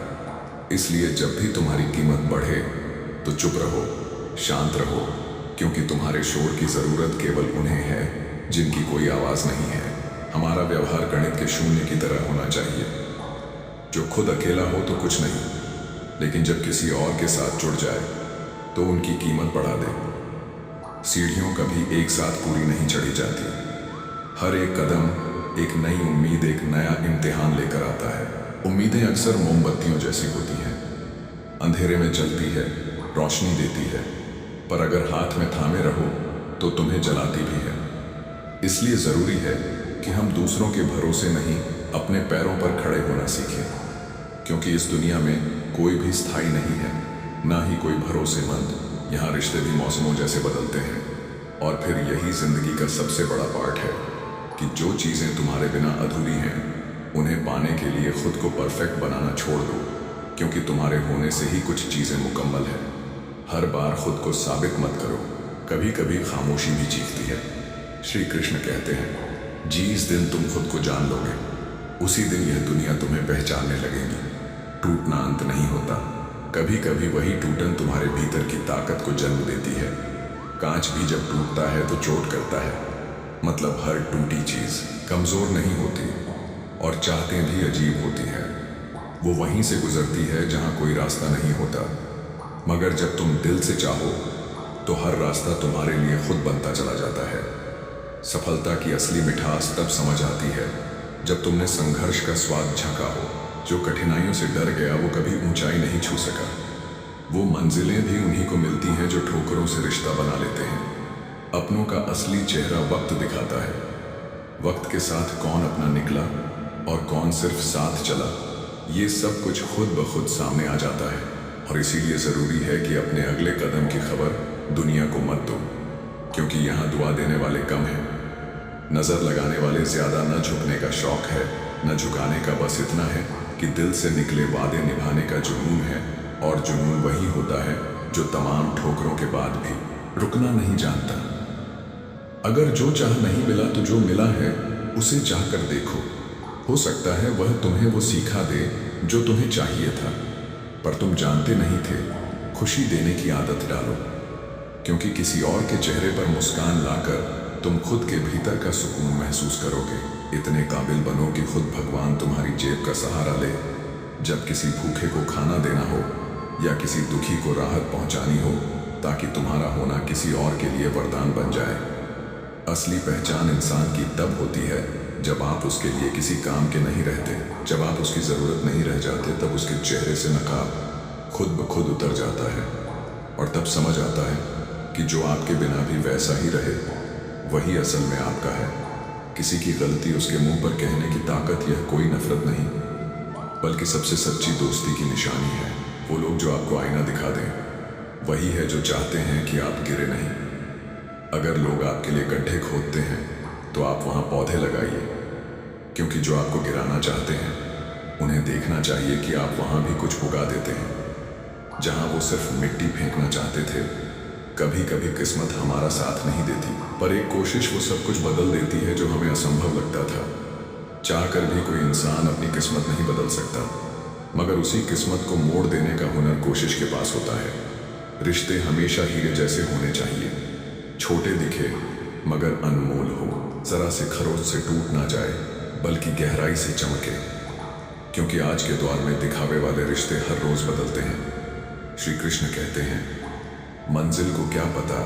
इसलिए जब भी तुम्हारी कीमत बढ़े तो चुप रहो, शांत रहो, क्योंकि तुम्हारे शोर की जरूरत केवल उन्हें है जिनकी कोई आवाज नहीं है। हमारा व्यवहार गणित के शून्य की तरह होना चाहिए। जो खुद अकेला हो तो कुछ नहीं, लेकिन जब किसी और के साथ जुड़ जाए तो उनकी कीमत बढ़ा दे। सीढ़ियों कभी एक साथ पूरी नहीं चढ़ी जाती। हर एक कदम एक नई उम्मीद, एक नया इम्तिहान लेकर आता है। उम्मीदें अक्सर मोमबत्तियों जैसी होती हैं, अंधेरे में जलती है, रोशनी देती है, पर अगर हाथ में थामे रहो तो तुम्हें जलाती भी है। इसलिए जरूरी है कि हम दूसरों के भरोसे नहीं, अपने पैरों पर खड़े होना सीखें, क्योंकि इस दुनिया में कोई भी स्थायी नहीं है, ना ही कोई भरोसेमंद। यहाँ रिश्ते भी मौसमों जैसे बदलते हैं, और फिर यही जिंदगी का सबसे बड़ा पार्ट है कि जो चीजें तुम्हारे बिना अधूरी हैं उन्हें पाने के लिए खुद को परफेक्ट बनाना छोड़ दो, क्योंकि तुम्हारे होने से ही कुछ चीजें मुकम्मल है। हर बार खुद को साबित मत करो, कभी कभी खामोशी भी चीखती है। श्री कृष्ण कहते हैं, जिस दिन तुम खुद को जान लोगे उसी दिन यह दुनिया तुम्हें पहचानने लगेगी। टूटना अंत नहीं होता, कभी कभी वही टूटन तुम्हारे भीतर की ताकत को जन्म देती है। कांच भी जब टूटता है तो चोट करता है, मतलब हर टूटी चीज कमजोर नहीं होती, और चाहतें भी अजीब होती हैं। वो वहीं से गुजरती है जहां कोई रास्ता नहीं होता, मगर जब तुम दिल से चाहो तो हर रास्ता तुम्हारे लिए खुद बनता चला जाता है। सफलता की असली मिठास तब समझ आती है जब तुमने संघर्ष का स्वाद झंका हो। जो कठिनाइयों से डर गया वो कभी ऊंचाई नहीं छू सका। वो मंजिलें भी उन्हीं को मिलती हैं जो ठोकरों से रिश्ता बना लेते हैं। अपनों का असली चेहरा वक्त दिखाता है। वक्त के साथ कौन अपना निकला और कौन सिर्फ साथ चला, ये सब कुछ खुद ब खुद सामने आ जाता है। और इसीलिए ज़रूरी है कि अपने अगले कदम की खबर दुनिया को मत दो, क्योंकि यहाँ दुआ देने वाले कम हैं, नज़र लगाने वाले ज़्यादा। न झुकने का शौक है, न झुकाने का बस इतना है कि दिल से निकले वादे निभाने का जुनून है। और जुनून वही होता है जो तमाम ठोकरों के बाद भी रुकना नहीं जानता। अगर जो चाह नहीं मिला तो जो मिला है उसे चाह कर देखो। हो सकता है वह तुम्हें वो सीखा दे जो तुम्हें चाहिए था, पर तुम जानते नहीं थे। खुशी देने की आदत डालो, क्योंकि किसी और के चेहरे पर मुस्कान लाकर तुम खुद के भीतर का सुकून महसूस करोगे। इतने काबिल बनो कि खुद भगवान तुम्हारी जेब का सहारा ले। जब किसी भूखे को खाना देना हो या किसी दुखी को राहत पहुंचानी हो, ताकि तुम्हारा होना किसी और के लिए वरदान बन जाए। असली पहचान इंसान की तब होती है जब आप उसके लिए किसी काम के नहीं रहते, जब आप उसकी ज़रूरत नहीं रह जाते। तब उसके चेहरे से नकाब खुद ब खुद उतर जाता है, और तब समझ आता है कि जो आपके बिना भी वैसा ही रहे वही असल में आपका है। किसी की गलती उसके मुंह पर कहने की ताकत यह कोई नफरत नहीं, बल्कि सबसे सच्ची दोस्ती की निशानी है। वो लोग जो आपको आईना दिखा दें वही है जो चाहते हैं कि आप गिरे नहीं। अगर लोग आपके लिए गड्ढे खोदते हैं तो आप वहाँ पौधे लगाइए, क्योंकि जो आपको गिराना चाहते हैं उन्हें देखना चाहिए कि आप वहाँ भी कुछ उगा देते हैं। जहाँ वो सिर्फ मिट्टी फेंकना चाहते थे, कभी कभी किस्मत हमारा साथ नहीं देती, पर एक कोशिश वो सब कुछ बदल देती है जो हमें असंभव लगता था। चाहकर भी कोई इंसान अपनी किस्मत नहीं बदल सकता, मगर उसी किस्मत को मोड़ देने का हुनर कोशिश के पास होता है। रिश्ते हमेशा हीरे जैसे होने चाहिए, छोटे दिखे मगर अनमोल हो, जरा से खरोच से टूट ना जाए बल्कि गहराई से चमके, क्योंकि आज के दौर में दिखावे वाले रिश्ते हर रोज बदलते हैं। श्री कृष्ण कहते हैं, मंजिल को क्या पता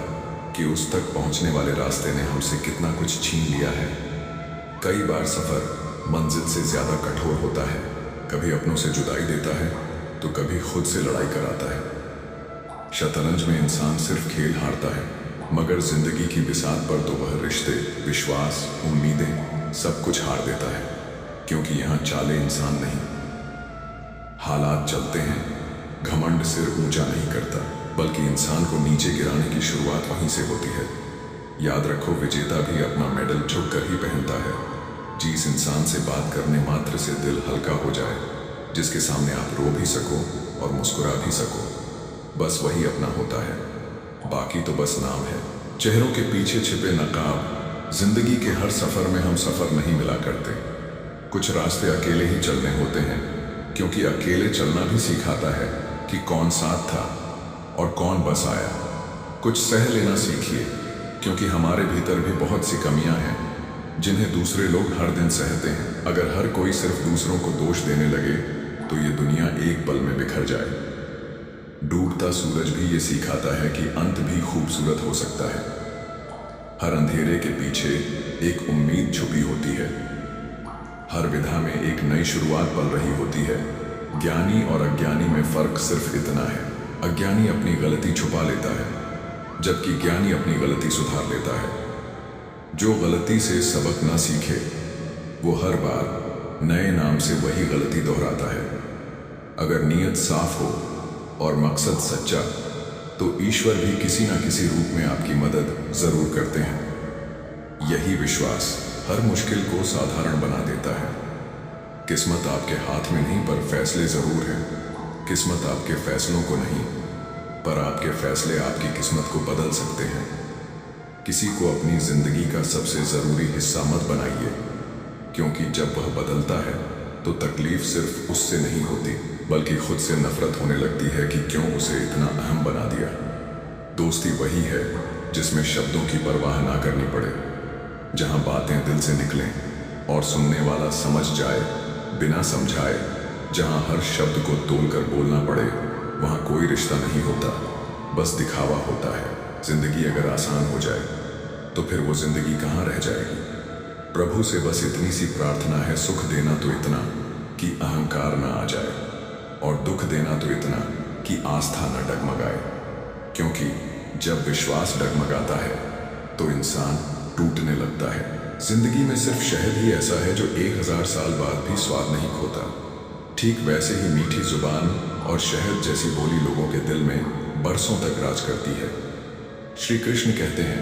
कि उस तक पहुंचने वाले रास्ते ने हमसे कितना कुछ छीन लिया है। कई बार सफर मंजिल से ज्यादा कठोर होता है, कभी अपनों से जुदाई देता है तो कभी खुद से लड़ाई कराता है। शतरंज में इंसान सिर्फ खेल हारता है, मगर जिंदगी की बिसात पर तो वह रिश्ते, विश्वास, उम्मीदें सब कुछ हार देता है, क्योंकि यहाँ चाले इंसान नहीं, हालात चलते हैं। घमंड सिर ऊंचा नहीं करता, बल्कि इंसान को नीचे गिराने की शुरुआत वहीं से होती है। याद रखो, विजेता भी अपना मेडल झुक कर ही पहनता है। जिस इंसान से बात करने मात्र से दिल हल्का हो जाए, जिसके सामने आप रो भी सको और मुस्कुरा भी सको, बस वही अपना होता है। बाकी तो बस नाम है, चेहरों के पीछे छिपे नकाब। जिंदगी के हर सफर में हम सफर नहीं मिला करते। कुछ रास्ते अकेले ही चलने होते हैं, क्योंकि अकेले चलना भी सिखाता है कि कौन साथ था और कौन बस आया। कुछ सह लेना सीखिए, क्योंकि हमारे भीतर भी बहुत सी कमियां हैं जिन्हें दूसरे लोग हर दिन सहते हैं। अगर हर कोई सिर्फ दूसरों को दोष देने लगे तो ये दुनिया एक पल में बिखर जाए। डूबता सूरज भी ये सिखाता है कि अंत भी खूबसूरत हो सकता है। हर अंधेरे के पीछे एक उम्मीद छुपी होती है। हर विधा में एक नई शुरुआत पल रही होती है। ज्ञानी और अज्ञानी में फर्क सिर्फ इतना है, अज्ञानी अपनी गलती छुपा लेता है जबकि ज्ञानी अपनी गलती सुधार लेता है। जो गलती से सबक ना सीखे वो हर बार नए नाम से वही गलती दोहराता है। अगर नीयत साफ हो और मकसद सच्चा तो ईश्वर भी किसी ना किसी रूप में आपकी मदद जरूर करते हैं। यही विश्वास हर मुश्किल को साधारण बना देता है। किस्मत आपके हाथ में नहीं पर फैसले जरूर हैं। किस्मत आपके फैसलों को नहीं पर आपके फैसले आपकी किस्मत को बदल सकते हैं। किसी को अपनी जिंदगी का सबसे जरूरी हिस्सा मत बनाइए, क्योंकि जब वह बदलता है तो तकलीफ सिर्फ उससे नहीं होती बल्कि खुद से नफरत होने लगती है कि क्यों उसे इतना अहम बना दिया। दोस्ती वही है जिसमें शब्दों की परवाह ना करनी पड़े, जहां बातें दिल से निकलें और सुनने वाला समझ जाए बिना समझाए। जहां हर शब्द को तोलकर बोलना पड़े वहां कोई रिश्ता नहीं होता, बस दिखावा होता है। जिंदगी अगर आसान हो जाए तो फिर वो जिंदगी कहाँ रह जाएगी। प्रभु से बस इतनी सी प्रार्थना है, सुख देना तो इतना कि अहंकार ना आ जाए, और दुख देना तो इतना कि आस्था न डगमगाए। क्योंकि जब विश्वास डगमगाता है तो इंसान टूटने लगता है। जिंदगी में सिर्फ शहद ही ऐसा है जो 1000 साल बाद भी स्वाद नहीं खोता। ठीक वैसे ही मीठी जुबान और शहद जैसी बोली लोगों के दिल में बरसों तक राज करती है। श्री कृष्ण कहते हैं,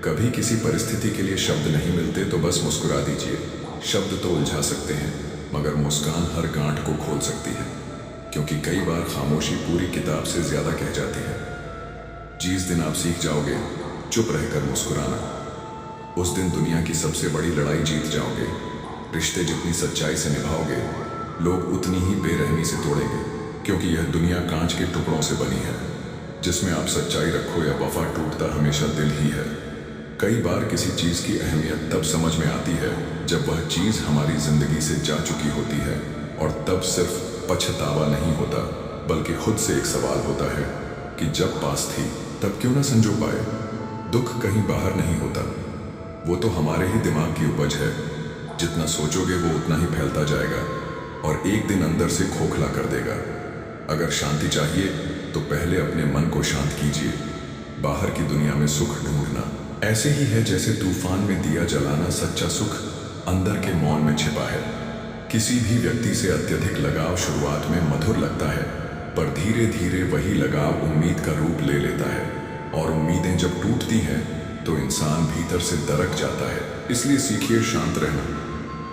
कभी किसी परिस्थिति के लिए शब्द नहीं मिलते तो बस मुस्कुरा दीजिए। शब्द तो उलझा सकते हैं मगर मुस्कान हर गांठ को खोल सकती है, क्योंकि कई बार खामोशी पूरी किताब से ज्यादा कह जाती है। जिस दिन आप सीख जाओगे चुप रहकर मुस्कुराना, उस दिन दुनिया की सबसे बड़ी लड़ाई जीत जाओगे। रिश्ते जितनी सच्चाई से निभाओगे लोग उतनी ही बेरहमी से तोड़ेंगे, क्योंकि यह दुनिया कांच के टुकड़ों से बनी है। जिसमें आप सच्चाई रखो या वफा, टूटता हमेशा दिल ही है। कई बार किसी चीज की अहमियत तब समझ में आती है जब वह चीज हमारी जिंदगी से जा चुकी होती है, और तब सिर्फ पछतावा नहीं होता बल्कि खुद से एक सवाल होता है कि जब पास थी तब क्यों ना संजो पाए। दुख कहीं बाहर नहीं होता, वो तो हमारे ही दिमाग की उपज है। जितना सोचोगे वो उतना ही फैलता जाएगा और एक दिन अंदर से खोखला कर देगा। अगर शांति चाहिए तो पहले अपने मन को शांत कीजिए। बाहर की दुनिया में सुख ढूंढना ऐसे ही है जैसे तूफान में दिया जलाना। सच्चा सुख अंदर के मौन में छिपा है। किसी भी व्यक्ति से अत्यधिक लगाव शुरुआत में मधुर लगता है, पर धीरे धीरे वही लगाव उम्मीद का रूप ले लेता है, और उम्मीदें जब टूटती हैं तो इंसान भीतर से दरक जाता है। इसलिए सीखिए शांत रहना,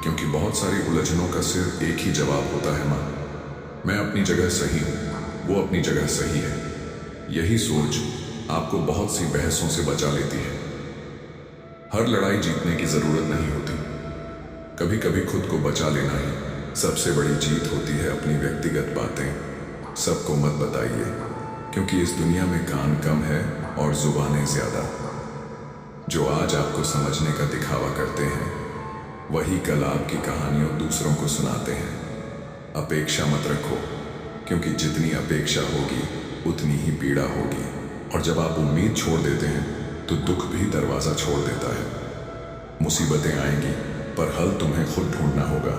क्योंकि बहुत सारी उलझनों का सिर्फ एक ही जवाब होता है, मां मैं अपनी जगह सही हूं, वो अपनी जगह सही है। यही सोच आपको बहुत सी बहसों से बचा लेती है। हर लड़ाई जीतने की जरूरत नहीं होती, कभी कभी खुद को बचा लेना ही सबसे बड़ी जीत होती है। अपनी व्यक्तिगत बातें सबको मत बताइए, क्योंकि इस दुनिया में कान कम है और जुबानें ज्यादा। जो आज आपको समझने का दिखावा करते हैं वही कल आपकी कहानियों दूसरों को सुनाते हैं। अपेक्षा मत रखो, क्योंकि जितनी अपेक्षा होगी उतनी ही पीड़ा होगी, और जब आप उम्मीद छोड़ देते हैं तो दुख भी दरवाजा छोड़ देता है। मुसीबतें आएंगी पर हल तुम्हें खुद ढूंढना होगा।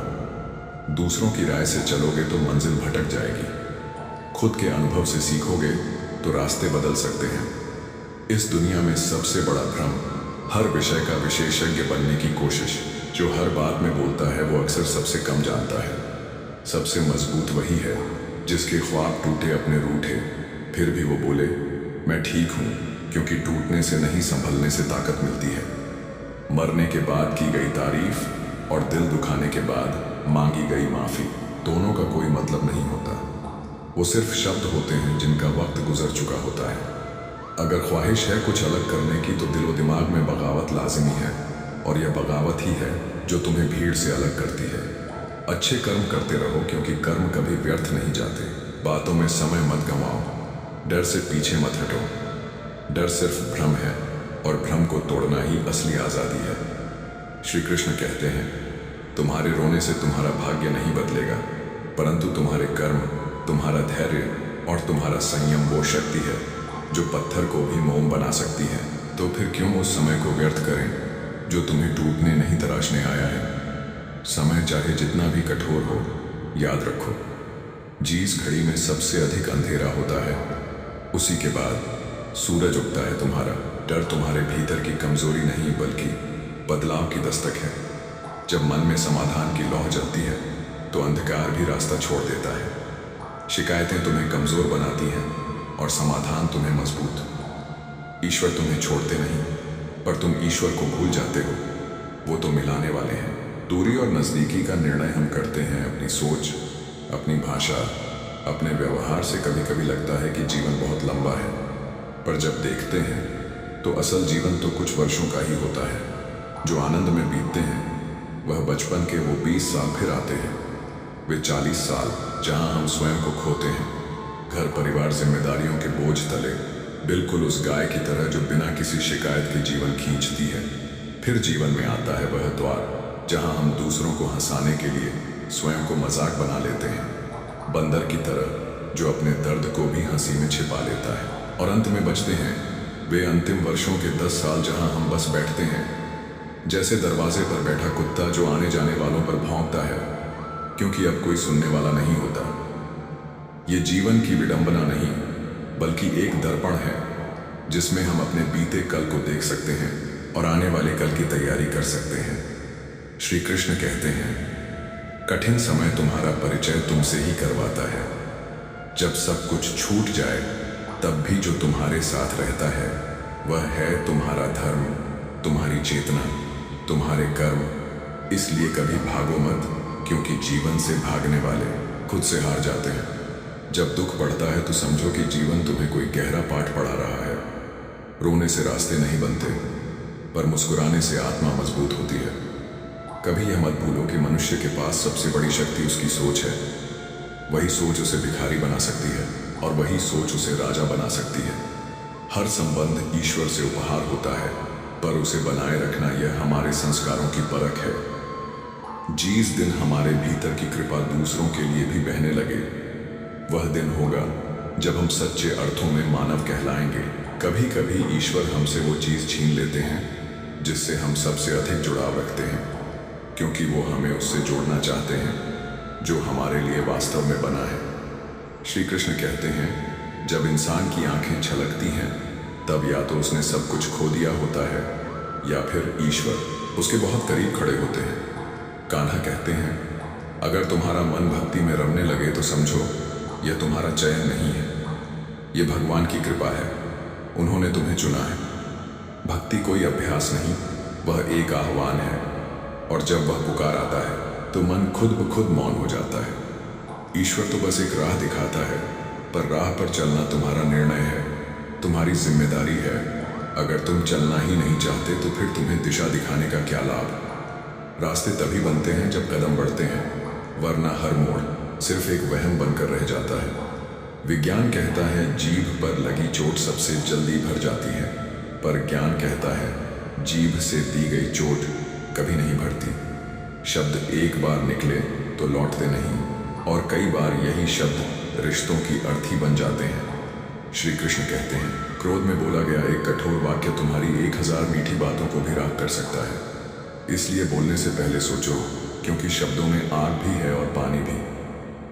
दूसरों की राय से चलोगे तो मंजिल भटक जाएगी। खुद के अनुभव से सीखोगे तो रास्ते बदल सकते हैं। इस दुनिया में सबसे बड़ा भ्रम हर विषय का विशेषज्ञ बनने की कोशिश। जो हर बात में बोलता है वो अक्सर सबसे कम जानता है। सबसे मजबूत वही है जिसके ख्वाब टूटे अपने रूठे, फिर भी वो बोले मैं ठीक हूं, क्योंकि टूटने से नहीं संभलने से ताकत मिलती है। मरने के बाद की गई तारीफ और दिल दुखाने के बाद मांगी गई माफी, दोनों का कोई मतलब नहीं होता। वो सिर्फ शब्द होते हैं जिनका वक्त गुजर चुका होता है। अगर ख्वाहिश है कुछ अलग करने की तो दिलो दिमाग में बगावत लाजिमी है, और यह बगावत ही है जो तुम्हें भीड़ से अलग करती है। अच्छे कर्म करते रहो, क्योंकि कर्म कभी व्यर्थ नहीं जाते। बातों में समय मत गंवाओ, डर से पीछे मत हटो। डर सिर्फ भ्रम है और भ्रम को तोड़ना ही असली आज़ादी है। श्री कृष्ण कहते हैं, तुम्हारे रोने से तुम्हारा भाग्य नहीं बदलेगा, परंतु तुम्हारे कर्म, तुम्हारा धैर्य और तुम्हारा संयम वो शक्ति है जो पत्थर को भी मोम बना सकती है। तो फिर क्यों उस समय को व्यर्थ करें जो तुम्हें टूटने नहीं तराशने आया है। समय चाहे जितना भी कठोर हो, याद रखो, जिस घड़ी में सबसे अधिक अंधेरा होता है उसी के बाद सूरज उगता है। तुम्हारा डर तुम्हारे भीतर की कमजोरी नहीं बल्कि बदलाव की दस्तक है। जब मन में समाधान की लौ जलती है तो अंधकार भी रास्ता छोड़ देता है। शिकायतें तुम्हें कमजोर बनाती हैं और समाधान तुम्हें मजबूत। ईश्वर तुम्हें छोड़ते नहीं, पर तुम ईश्वर को भूल जाते हो। वो तो मिलाने वाले हैं। दूरी और नज़दीकी का निर्णय हम करते हैं अपनी सोच, अपनी भाषा, अपने व्यवहार से। कभी कभी लगता है कि जीवन बहुत लंबा है, पर जब देखते हैं तो असल जीवन तो कुछ वर्षों का ही होता है। जो आनंद में बीतते हैं वह बचपन के वो 20 साल फिर आते हैं। वे 40 साल जहां हम स्वयं को खोते हैं, घर परिवार जिम्मेदारियों के बोझ तले, बिल्कुल उस गाय की तरह जो बिना किसी शिकायत के जीवन खींचती है। फिर जीवन में आता है वह द्वार जहां हम दूसरों को हंसाने के लिए स्वयं को मजाक बना लेते हैं, बंदर की तरह जो अपने दर्द को भी हंसी में छिपा लेता है। और अंत में बचते हैं वे अंतिम वर्षों के 10 साल जहां हम बस बैठते हैं, जैसे दरवाजे पर बैठा कुत्ता जो आने जाने वालों पर भौंकता है, क्योंकि अब कोई सुनने वाला नहीं होता। ये जीवन की विडंबना नहीं, बल्कि एक दर्पण है जिसमें हम अपने बीते कल को देख सकते हैं और आने वाले कल की तैयारी कर सकते हैं। श्री कृष्ण कहते हैं, कठिन समय तुम्हारा परिचय तुमसे ही करवाता है। जब सब कुछ छूट जाए तब भी जो तुम्हारे साथ रहता है वह है तुम्हारा धर्म, तुम्हारी चेतना, तुम्हारे कर्म। इसलिए कभी भागो मत, क्योंकि जीवन से भागने वाले खुद से हार जाते हैं। जब दुख बढ़ता है तो समझो कि जीवन तुम्हें कोई गहरा पाठ पढ़ा रहा है। रोने से रास्ते नहीं बनते, पर मुस्कुराने से आत्मा मजबूत होती है। कभी यह मत भूलो कि मनुष्य के पास सबसे बड़ी शक्ति उसकी सोच है। वही सोच उसे भिखारी बना सकती है और वही सोच उसे राजा बना सकती है। हर संबंध ईश्वर से उपहार होता है, पर उसे बनाए रखना यह हमारे संस्कारों की परख है। जिस दिन हमारे भीतर की कृपा दूसरों के लिए भी बहने लगे, वह दिन होगा जब हम सच्चे अर्थों में मानव कहलाएंगे। कभी कभी ईश्वर हमसे वो चीज़ छीन लेते हैं जिससे हम सबसे अधिक जुड़ाव रखते हैं, क्योंकि वो हमें उससे जोड़ना चाहते हैं जो हमारे लिए वास्तव में बना है। श्री कृष्ण कहते हैं, जब इंसान की आंखें छलकती हैं तब या तो उसने सब कुछ खो दिया होता है या फिर ईश्वर उसके बहुत करीब खड़े होते हैं। कान्हा कहते हैं, अगर तुम्हारा मन भक्ति में रमने लगे तो समझो यह तुम्हारा चयन नहीं है, यह भगवान की कृपा है। उन्होंने तुम्हें चुना है। भक्ति कोई अभ्यास नहीं, वह एक आह्वान है, और जब वह पुकार आता है तो मन खुद ब खुद मौन हो जाता है। ईश्वर तो बस एक राह दिखाता है, पर राह पर चलना तुम्हारा निर्णय है, तुम्हारी जिम्मेदारी है। अगर तुम चलना ही नहीं चाहते तो फिर तुम्हें दिशा दिखाने का क्या लाभ। रास्ते तभी बनते हैं जब कदम बढ़ते हैं, वरना हर मोड़ सिर्फ एक वहम बनकर रह जाता है। विज्ञान कहता है जीभ पर लगी चोट सबसे जल्दी भर जाती है, पर ज्ञान कहता है जीभ से दी गई चोट कभी नहीं भरती। शब्द एक बार निकले तो लौटते नहीं, और कई बार यही शब्द रिश्तों की अर्थी बन जाते हैं। श्री कृष्ण कहते हैं, क्रोध में बोला गया एक कठोर वाक्य तुम्हारी 1000 मीठी बातों को भी राख कर सकता है। इसलिए बोलने से पहले सोचो, क्योंकि शब्दों में आग भी है और पानी भी।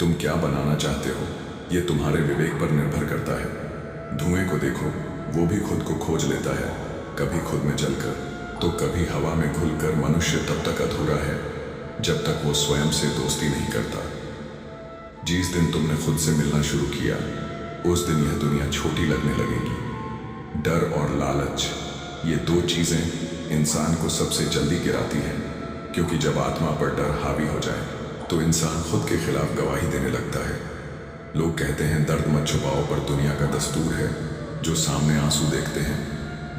तुम क्या बनाना चाहते हो ये तुम्हारे विवेक पर निर्भर करता है। धुएं को देखो, वो भी खुद को खोज लेता है, कभी खुद में जलकर तो कभी हवा में घुलकर। मनुष्य तब तक अधूरा है जब तक वो स्वयं से दोस्ती नहीं करता। जिस दिन तुमने खुद से मिलना शुरू किया, उस दिन यह दुनिया छोटी लगने लगेगी। डर और लालच, ये 2 चीजें इंसान को सबसे जल्दी गिराती हैं, क्योंकि जब आत्मा पर डर हावी हो जाए तो इंसान खुद के खिलाफ गवाही देने लगता है। लोग कहते हैं दर्द मत छुपाओ, पर दुनिया का दस्तूर है जो सामने आंसू देखते हैं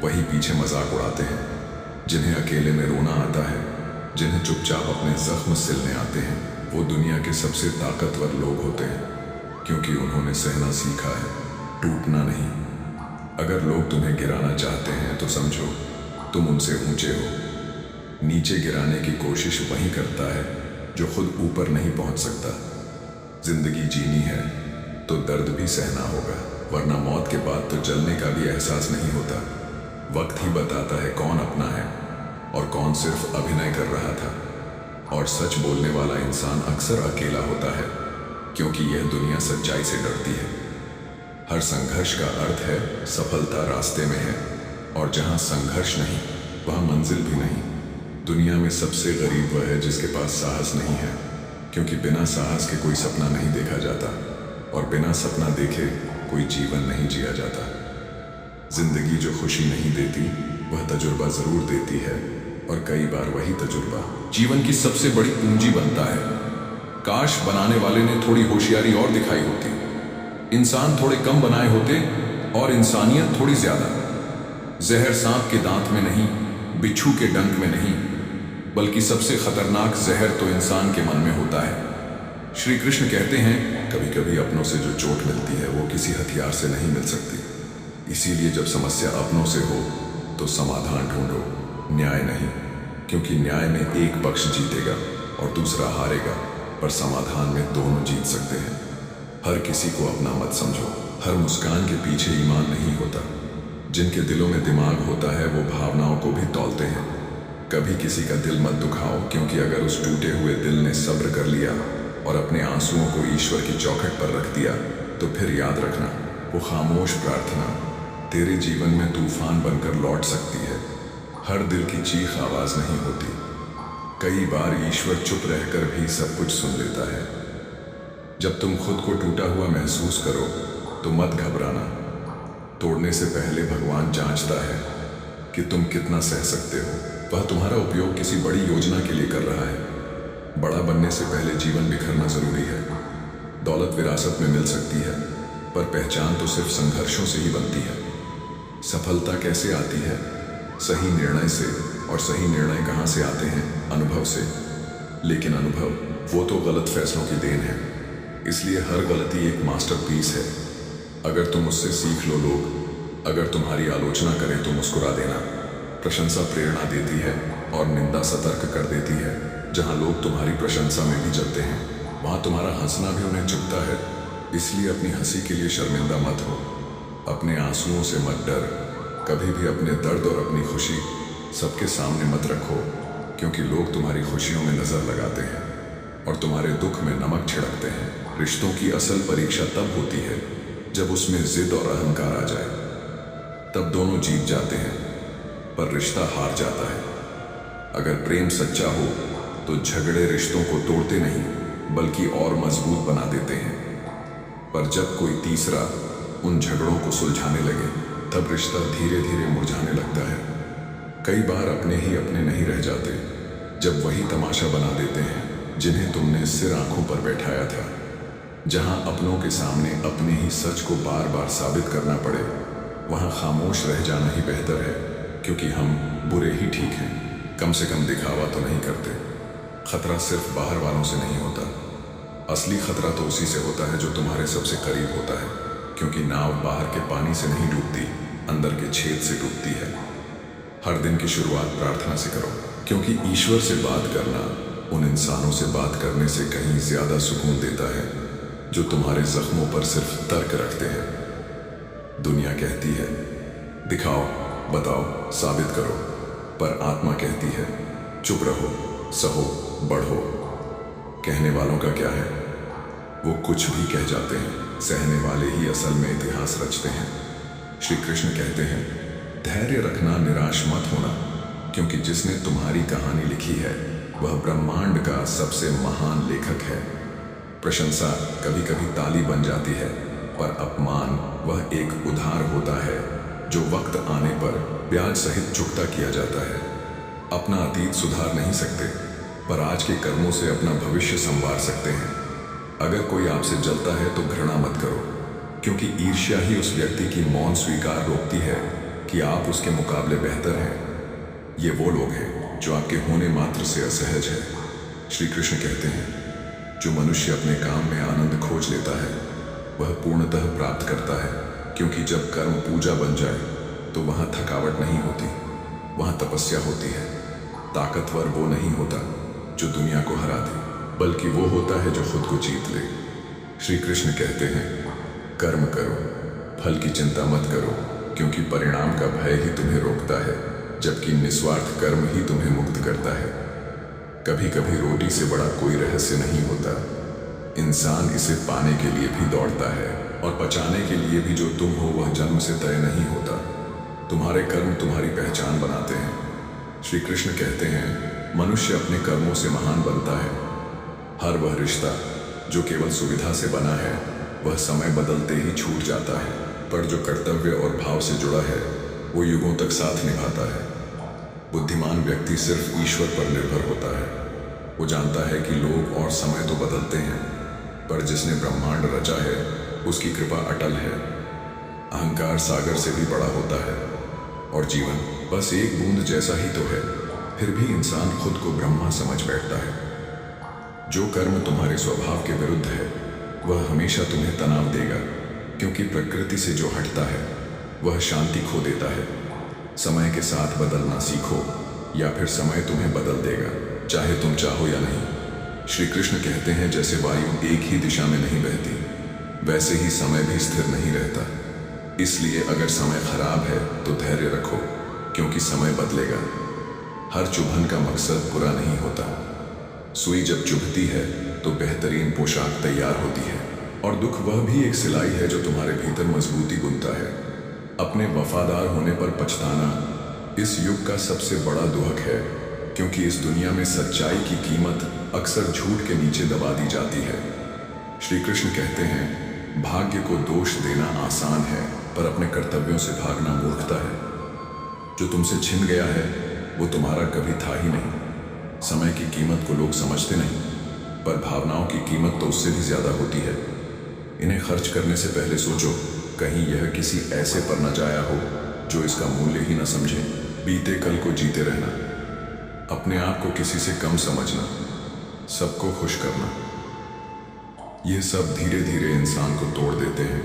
वही पीछे मजाक उड़ाते हैं। जिन्हें अकेले में रोना आता है, जिन्हें चुपचाप अपने जख्म सिलने आते हैं, वो दुनिया के सबसे ताकतवर लोग होते हैं, क्योंकि उन्होंने सहना सीखा है, टूटना नहीं। अगर लोग तुम्हें गिराना चाहते हैं तो समझो तुम उनसे ऊंचे हो। नीचे गिराने की कोशिश वही करता है जो खुद ऊपर नहीं पहुंच सकता। जिंदगी जीनी है तो दर्द भी सहना होगा, वरना मौत के बाद तो जलने का भी एहसास नहीं होता। वक्त ही बताता है कौन अपना है और कौन सिर्फ अभिनय कर रहा था। और सच बोलने वाला इंसान अक्सर अकेला होता है, क्योंकि यह दुनिया सच्चाई से डरती है। हर संघर्ष का अर्थ है सफलता रास्ते में है, और जहां संघर्ष नहीं वहां मंजिल भी नहीं। दुनिया में सबसे गरीब वह है जिसके पास साहस नहीं है, क्योंकि बिना साहस के कोई सपना नहीं देखा जाता, और बिना सपना देखे कोई जीवन नहीं जिया जाता। जिंदगी जो खुशी नहीं देती वह तजुर्बा जरूर देती है, और कई बार वही तजुर्बा जीवन की सबसे बड़ी पूंजी बनता है। काश बनाने वाले ने थोड़ी होशियारी और दिखाई होती, इंसान थोड़े कम बनाए होते और इंसानियत थोड़ी ज्यादा। जहर सांप के दांत में नहीं, बिच्छू के डंक में नहीं, बल्कि सबसे खतरनाक जहर तो इंसान के मन में होता है। श्री कृष्ण कहते हैं कभी कभी अपनों से जो चोट मिलती है वो किसी हथियार से नहीं मिल सकती। इसीलिए जब समस्या अपनों से हो तो समाधान ढूंढो, न्याय नहीं, क्योंकि न्याय में एक पक्ष जीतेगा और दूसरा हारेगा, पर समाधान में दोनों जीत सकते हैं। हर किसी को अपना मत समझो, हर मुस्कान के पीछे ईमान नहीं होता। जिनके दिलों में दिमाग होता है वो भावनाओं को भी तौलते हैं। कभी किसी का दिल मत दुखाओ, क्योंकि अगर उस टूटे हुए दिल ने सब्र कर लिया और अपने आंसुओं को ईश्वर की चौखट पर रख दिया, तो फिर याद रखना वो खामोश प्रार्थना तेरे जीवन में तूफान बनकर लौट सकती है। हर दिल की चीख आवाज नहीं होती। कई बार ईश्वर चुप रहकर भी सब कुछ सुन लेता है। जब तुम खुद को टूटा हुआ महसूस करो तो मत घबराना। तोड़ने से पहले भगवान जांचता है कि तुम कितना सह सकते हो। वह तुम्हारा उपयोग किसी बड़ी योजना के लिए कर रहा है। बड़ा बनने से पहले जीवन बिखरना जरूरी है। दौलत विरासत में मिल सकती है, पर पहचान तो सिर्फ संघर्षों से ही बनती है। सफलता कैसे आती है? सही निर्णय से, और सही निर्णय कहाँ से आते हैं? अनुभव से। लेकिन अनुभव वो तो गलत फैसलों की देन है, इसलिए हर गलती एक मास्टरपीस है। अगर तुम उससे सीख लो लोग, अगर तुम्हारी आलोचना करें तो मुस्कुरा देना। प्रशंसा प्रेरणा देती है और निंदा सतर्क कर देती है। जहां लोग तुम्हारी प्रशंसा में भी जलते हैं, वहां तुम्हारा हंसना भी उन्हें चुभता है। इसलिए अपनी हंसी के लिए शर्मिंदा मत हो, अपने आंसुओं से मत डर। कभी भी अपने दर्द और अपनी खुशी सबके सामने मत रखो, क्योंकि लोग तुम्हारी खुशियों में नजर लगाते हैं और तुम्हारे दुख में नमक छिड़कते हैं। रिश्तों की असल परीक्षा तब होती है जब उसमें जिद और अहंकार आ जाए। तब दोनों जीत जाते हैं, पर रिश्ता हार जाता है। अगर प्रेम सच्चा हो तो झगड़े रिश्तों को तोड़ते नहीं, बल्कि और मजबूत बना देते हैं। पर जब कोई तीसरा उन झगड़ों को सुलझाने लगे, तब रिश्ता धीरे धीरे मुरझाने लगता है। कई बार अपने ही अपने नहीं रह जाते, जब वही तमाशा बना देते हैं जिन्हें तुमने सिर आंखों पर बैठाया था। जहां अपनों के सामने अपने ही सच को बार बार साबित करना पड़े, वहां खामोश रह जाना ही बेहतर है, क्योंकि हम बुरे ही ठीक हैं। कम से कम दिखावा तो नहीं करते। खतरा सिर्फ बाहर वालों से नहीं होता, असली खतरा तो उसी से होता है जो तुम्हारे सबसे करीब होता है, क्योंकि नाव बाहर के पानी से नहीं डूबती, अंदर के छेद से डूबती है। हर दिन की शुरुआत प्रार्थना से करो, क्योंकि ईश्वर से बात करना उन इंसानों से बात करने से कहीं ज्यादा सुकून देता है जो तुम्हारे जख्मों पर सिर्फ तर्क रखते हैं। दुनिया कहती है दिखाओ, बताओ, साबित करो, पर आत्मा कहती है चुप रहो, सहो, बढ़ो। कहने वालों का क्या है, वो कुछ भी कह जाते हैं। सहने वाले ही असल में इतिहास रचते हैं। श्री कृष्ण कहते हैं धैर्य रखना, निराश मत होना, क्योंकि जिसने तुम्हारी कहानी लिखी है वह ब्रह्मांड का सबसे महान लेखक है। प्रशंसा कभी कभी ताली बन जाती है, पर अपमान वह एक उधार होता है जो वक्त आने पर ब्याज सहित चुकता किया जाता है। अपना अतीत सुधार नहीं सकते, पर आज के कर्मों से अपना भविष्य संवार सकते हैं। अगर कोई आपसे जलता है तो घृणा मत करो, क्योंकि ईर्ष्या ही उस व्यक्ति की मौन स्वीकार रोकती है कि आप उसके मुकाबले बेहतर हैं। ये वो लोग हैं जो आपके होने मात्र से असहज है। श्री कृष्ण कहते हैं जो मनुष्य अपने काम में आनंद खोज लेता है वह पूर्णतः प्राप्त करता है, क्योंकि जब कर्म पूजा बन जाए तो वहाँ थकावट नहीं होती, वहाँ तपस्या होती है। ताकतवर वो नहीं होता जो दुनिया को हरा दे, बल्कि वो होता है जो खुद को जीत ले। श्री कृष्ण कहते हैं, कर्म करो, फल की चिंता मत करो, क्योंकि परिणाम का भय ही तुम्हें रोकता है, जबकि निस्वार्थ कर्म ही तुम्हें मुक्त करता है। कभी कभी रोटी से बड़ा कोई रहस्य नहीं होता, इंसान इसे पाने के लिए भी दौड़ता है, और पचाने के लिए भी जो तुम हो वह जन्म से तय नहीं होता। तुम्हारे कर्म तुम्हारी पहचान बनाते हैं। श्री कृष्ण कहते हैं, मनुष्य अपने कर्मों से महान बनता है। हर वह रिश्ता जो केवल सुविधा से बना है वह समय बदलते ही छूट जाता है, पर जो कर्तव्य और भाव से जुड़ा है वो युगों तक साथ निभाता है। बुद्धिमान व्यक्ति सिर्फ ईश्वर पर निर्भर होता है। वो जानता है कि लोग और समय तो बदलते हैं, पर जिसने ब्रह्मांड रचा है उसकी कृपा अटल है। अहंकार सागर से भी बड़ा होता है, और जीवन बस एक बूंद जैसा ही तो है, फिर भी इंसान खुद को ब्रह्मा समझ बैठता है। जो कर्म तुम्हारे स्वभाव के विरुद्ध है वह हमेशा तुम्हें तनाव देगा, क्योंकि प्रकृति से जो हटता है वह शांति खो देता है। समय के साथ बदलना सीखो, या फिर समय तुम्हें बदल देगा, चाहे तुम चाहो या नहीं। श्री कृष्ण कहते हैं, जैसे वायु एक ही दिशा में नहीं बहती, वैसे ही समय भी स्थिर नहीं रहता। इसलिए अगर समय खराब है तो धैर्य रखो, क्योंकि समय बदलेगा। हर चुभन का मकसद बुरा नहीं होता। सुई जब चुभती है तो बेहतरीन पोशाक तैयार होती है, और दुख वह भी एक सिलाई है जो तुम्हारे भीतर मजबूती बुनता है। अपने वफादार होने पर पछताना इस युग का सबसे बड़ा दुहक है, क्योंकि इस दुनिया में सच्चाई की कीमत अक्सर झूठ के नीचे दबा दी जाती है। श्री कृष्ण कहते हैं, भाग्य को दोष देना आसान है, पर अपने कर्तव्यों से भागना मूर्खता है। जो तुमसे छिन गया है वो तुम्हारा कभी था ही नहीं। समय की कीमत को लोग समझते नहीं, पर भावनाओं की कीमत तो उससे भी ज्यादा होती है। इन्हें खर्च करने से पहले सोचो, कहीं यह किसी ऐसे पर न जाया हो जो इसका मूल्य ही न समझे। बीते कल को जीते रहना, अपने आप को किसी से कम समझना, सबको खुश करना, ये सब धीरे धीरे इंसान को तोड़ देते हैं।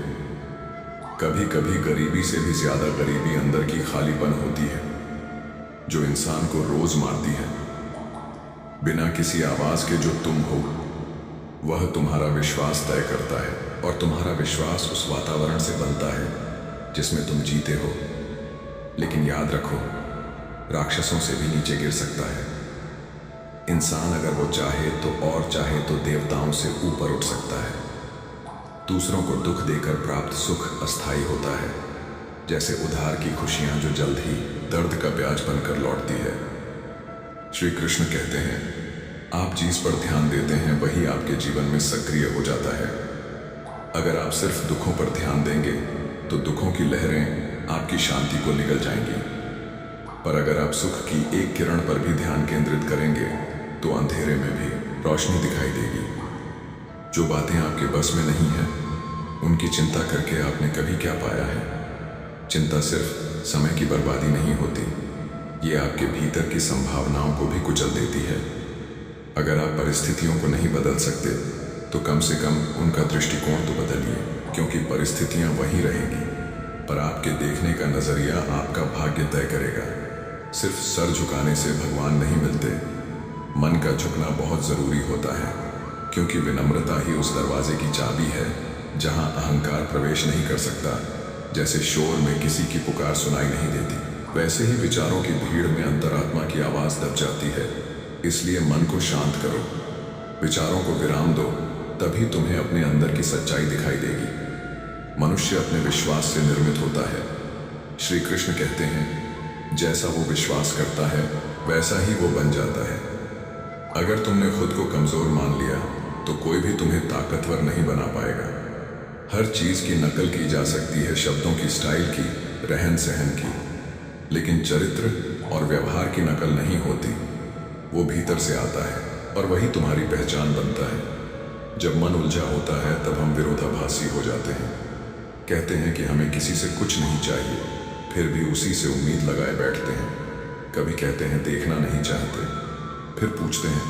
कभी कभी गरीबी से भी ज्यादा गरीबी अंदर की खालीपन होती है, जो इंसान को रोज मारती है। बिना किसी आवाज के जो तुम हो वह तुम्हारा विश्वास तय करता है, और तुम्हारा विश्वास उस वातावरण से बनता है जिसमें तुम जीते हो। लेकिन याद रखो, राक्षसों से भी नीचे गिर सकता है। इंसान अगर वो चाहे तो, और चाहे तो देवताओं से ऊपर उठ सकता है। दूसरों को दुख देकर प्राप्त सुख अस्थायी होता है, जैसे उधार की खुशियां जो जल्द ही दर्द का ब्याज बनकर लौटती है। श्री कृष्ण कहते हैं, आप जिस पर ध्यान देते हैं वही आपके जीवन में सक्रिय हो जाता है। अगर आप सिर्फ दुखों पर ध्यान देंगे तो दुखों की लहरें आपकी शांति को निगल जाएंगी, पर अगर आप सुख की एक किरण पर भी ध्यान केंद्रित करेंगे तो अंधेरे में भी रोशनी दिखाई देगी। जो बातें आपके बस में नहीं है उनकी चिंता करके आपने कभी क्या पाया है। चिंता सिर्फ समय की बर्बादी नहीं होती, ये आपके भीतर की संभावनाओं को भी कुचल देती है। अगर आप परिस्थितियों को नहीं बदल सकते तो कम से कम उनका दृष्टिकोण तो बदलिए, क्योंकि परिस्थितियां वहीं रहेंगी, पर आपके देखने का नजरिया आपका भाग्य तय करेगा। सिर्फ सर झुकाने से भगवान नहीं मिलते, मन का झुकना बहुत जरूरी होता है, क्योंकि विनम्रता ही उस दरवाजे की चाबी है जहां अहंकार प्रवेश नहीं कर सकता। जैसे शोर में किसी की पुकार सुनाई नहीं देती, वैसे ही विचारों की भीड़ में अंतरात्मा की आवाज दब जाती है। इसलिए मन को शांत करो, विचारों को विराम दो, तभी तुम्हें अपने अंदर की सच्चाई दिखाई देगी। मनुष्य अपने विश्वास से निर्मित होता है। श्री कृष्ण कहते हैं, जैसा वो विश्वास करता है वैसा ही वो बन जाता है। अगर तुमने खुद को कमजोर मान लिया तो कोई भी तुम्हें ताकतवर नहीं बना पाएगा। हर चीज की नकल की जा सकती है, शब्दों की, स्टाइल की, रहन सहन की, लेकिन चरित्र और व्यवहार की नकल नहीं होती। वो भीतर से आता है और वही तुम्हारी पहचान बनता है। जब मन उलझा होता है तब हम विरोधाभासी हो जाते हैं। कहते हैं कि हमें किसी से कुछ नहीं चाहिए, फिर भी उसी से उम्मीद लगाए बैठते हैं। कभी कहते हैं देखना नहीं चाहते, फिर पूछते हैं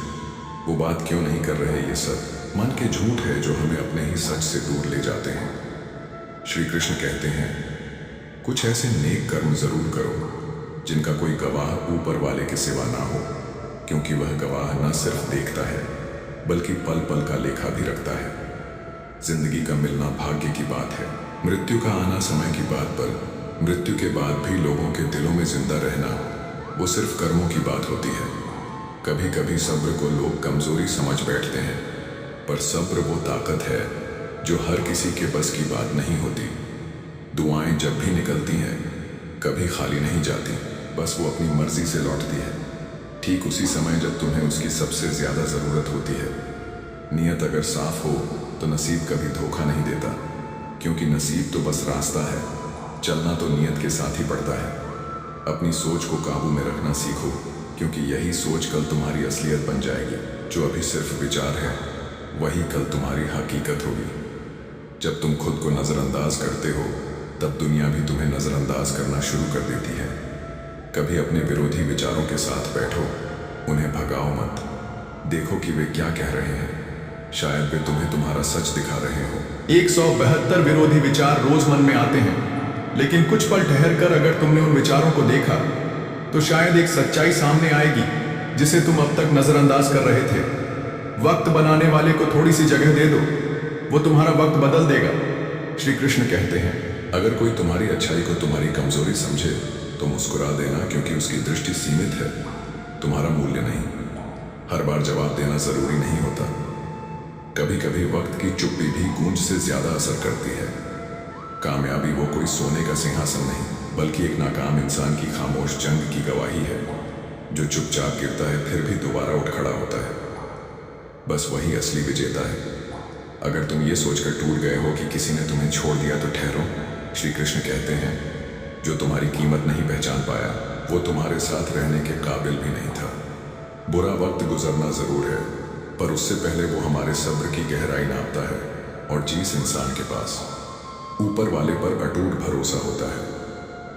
वो बात क्यों नहीं कर रहे। ये सब मन के झूठ है जो हमें अपने ही सच से दूर ले जाते हैं। श्री कृष्ण कहते हैं, कुछ ऐसे नेक कर्म जरूर करो जिनका कोई गवाह ऊपर वाले के सिवा ना हो, क्योंकि वह गवाह न सिर्फ देखता है बल्कि पल पल का लेखा भी रखता है। जिंदगी का मिलना भाग्य की बात है, मृत्यु का आना समय की बात, पर मृत्यु के बाद भी लोगों के दिलों में जिंदा रहना वो सिर्फ कर्मों की बात होती है। कभी कभी सब्र को लोग कमजोरी समझ बैठते हैं, पर सब्र वो ताकत है जो हर किसी के बस की बात नहीं होती। दुआएं जब भी निकलती हैं कभी खाली नहीं जाती, बस वो अपनी मर्जी से लौटती है, ठीक उसी समय जब तुम्हें उसकी सबसे ज्यादा जरूरत होती है। नियत अगर साफ हो तो नसीब कभी धोखा नहीं देता, क्योंकि नसीब तो बस रास्ता है, चलना तो नियत के साथ ही पड़ता है। अपनी सोच को काबू में रखना सीखो, क्योंकि यही सोच कल तुम्हारी असलियत बन जाएगी। जो अभी सिर्फ विचार है वही कल तुम्हारी हकीकत होगी। जब तुम खुद को नजरअंदाज करते हो तब दुनिया भी तुम्हें नजरअंदाज करना शुरू कर देती है। कभी अपने विरोधी विचारों के साथ बैठो, उन्हें भगाओ मत, देखो कि वे क्या कह रहे हैं, शायद वे तुम्हें तुम्हारा सच दिखा रहे हो। 172 विरोधी विचार रोज मन में आते हैं, लेकिन कुछ पल ठहर कर अगर तुमने उन विचारों को देखा तो शायद एक सच्चाई सामने आएगी जिसे तुम अब तक नजरअंदाज कर रहे थे। वक्त बनाने वाले को थोड़ी सी जगह दे दो, वो तुम्हारा वक्त बदल देगा। श्री कृष्ण कहते हैं, अगर कोई तुम्हारी अच्छाई को तुम्हारी कमजोरी समझे तो मुस्कुरा देना, क्योंकि उसकी दृष्टि सीमित है, तुम्हारा मूल्य नहीं। हर बार जवाब देना जरूरी नहीं होता। कभी कभी वक्त की चुप्पी भी गूंज से ज्यादा असर करती है। कामयाबी वो कोई सोने का सिंहासन नहीं, बल्कि एक नाकाम इंसान की खामोश जंग की गवाही है, जो चुपचाप गिरता है फिर भी दोबारा उठ खड़ा होता है। बस वही असली विजेता है। अगर तुम ये सोचकर टूट गए हो कि किसी ने तुम्हें छोड़ दिया तो ठहरो। श्री कृष्ण कहते हैं, जो तुम्हारी कीमत नहीं पहचान पाया वो तुम्हारे साथ रहने के काबिल भी नहीं था। बुरा वक्त गुजरना जरूर है, पर उससे पहले वो हमारे सब्र की गहराई नापता है। और जिस इंसान के पास ऊपर वाले पर अटूट भरोसा होता है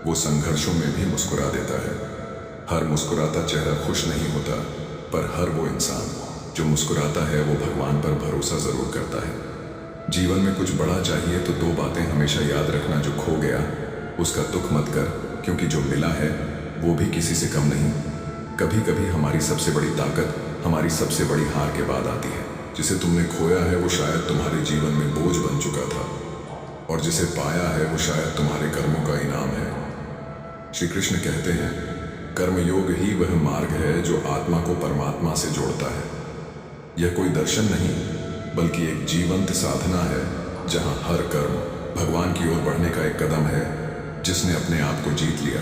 वो संघर्षों में भी मुस्कुरा देता है। हर मुस्कुराता चेहरा खुश नहीं होता, पर हर वो इंसान जो मुस्कुराता है वो भगवान पर भरोसा जरूर करता है। जीवन में कुछ बड़ा चाहिए तो दो बातें हमेशा याद रखना, जो खो गया उसका दुख मत कर, क्योंकि जो मिला है वो भी किसी से कम नहीं। कभी कभी हमारी सबसे बड़ी ताकत हमारी सबसे बड़ी हार के बाद आती है। जिसे तुमने खोया है वो शायद तुम्हारे जीवन में बोझ बन चुका था, और जिसे पाया है वो शायद तुम्हारे कर्मों का इनाम है। श्री कृष्ण कहते हैं, कर्मयोग ही वह मार्ग है जो आत्मा को परमात्मा से जोड़ता है। यह कोई दर्शन नहीं बल्कि एक जीवंत साधना है, जहां हर कर्म भगवान की ओर बढ़ने का एक कदम है। जिसने अपने आप को जीत लिया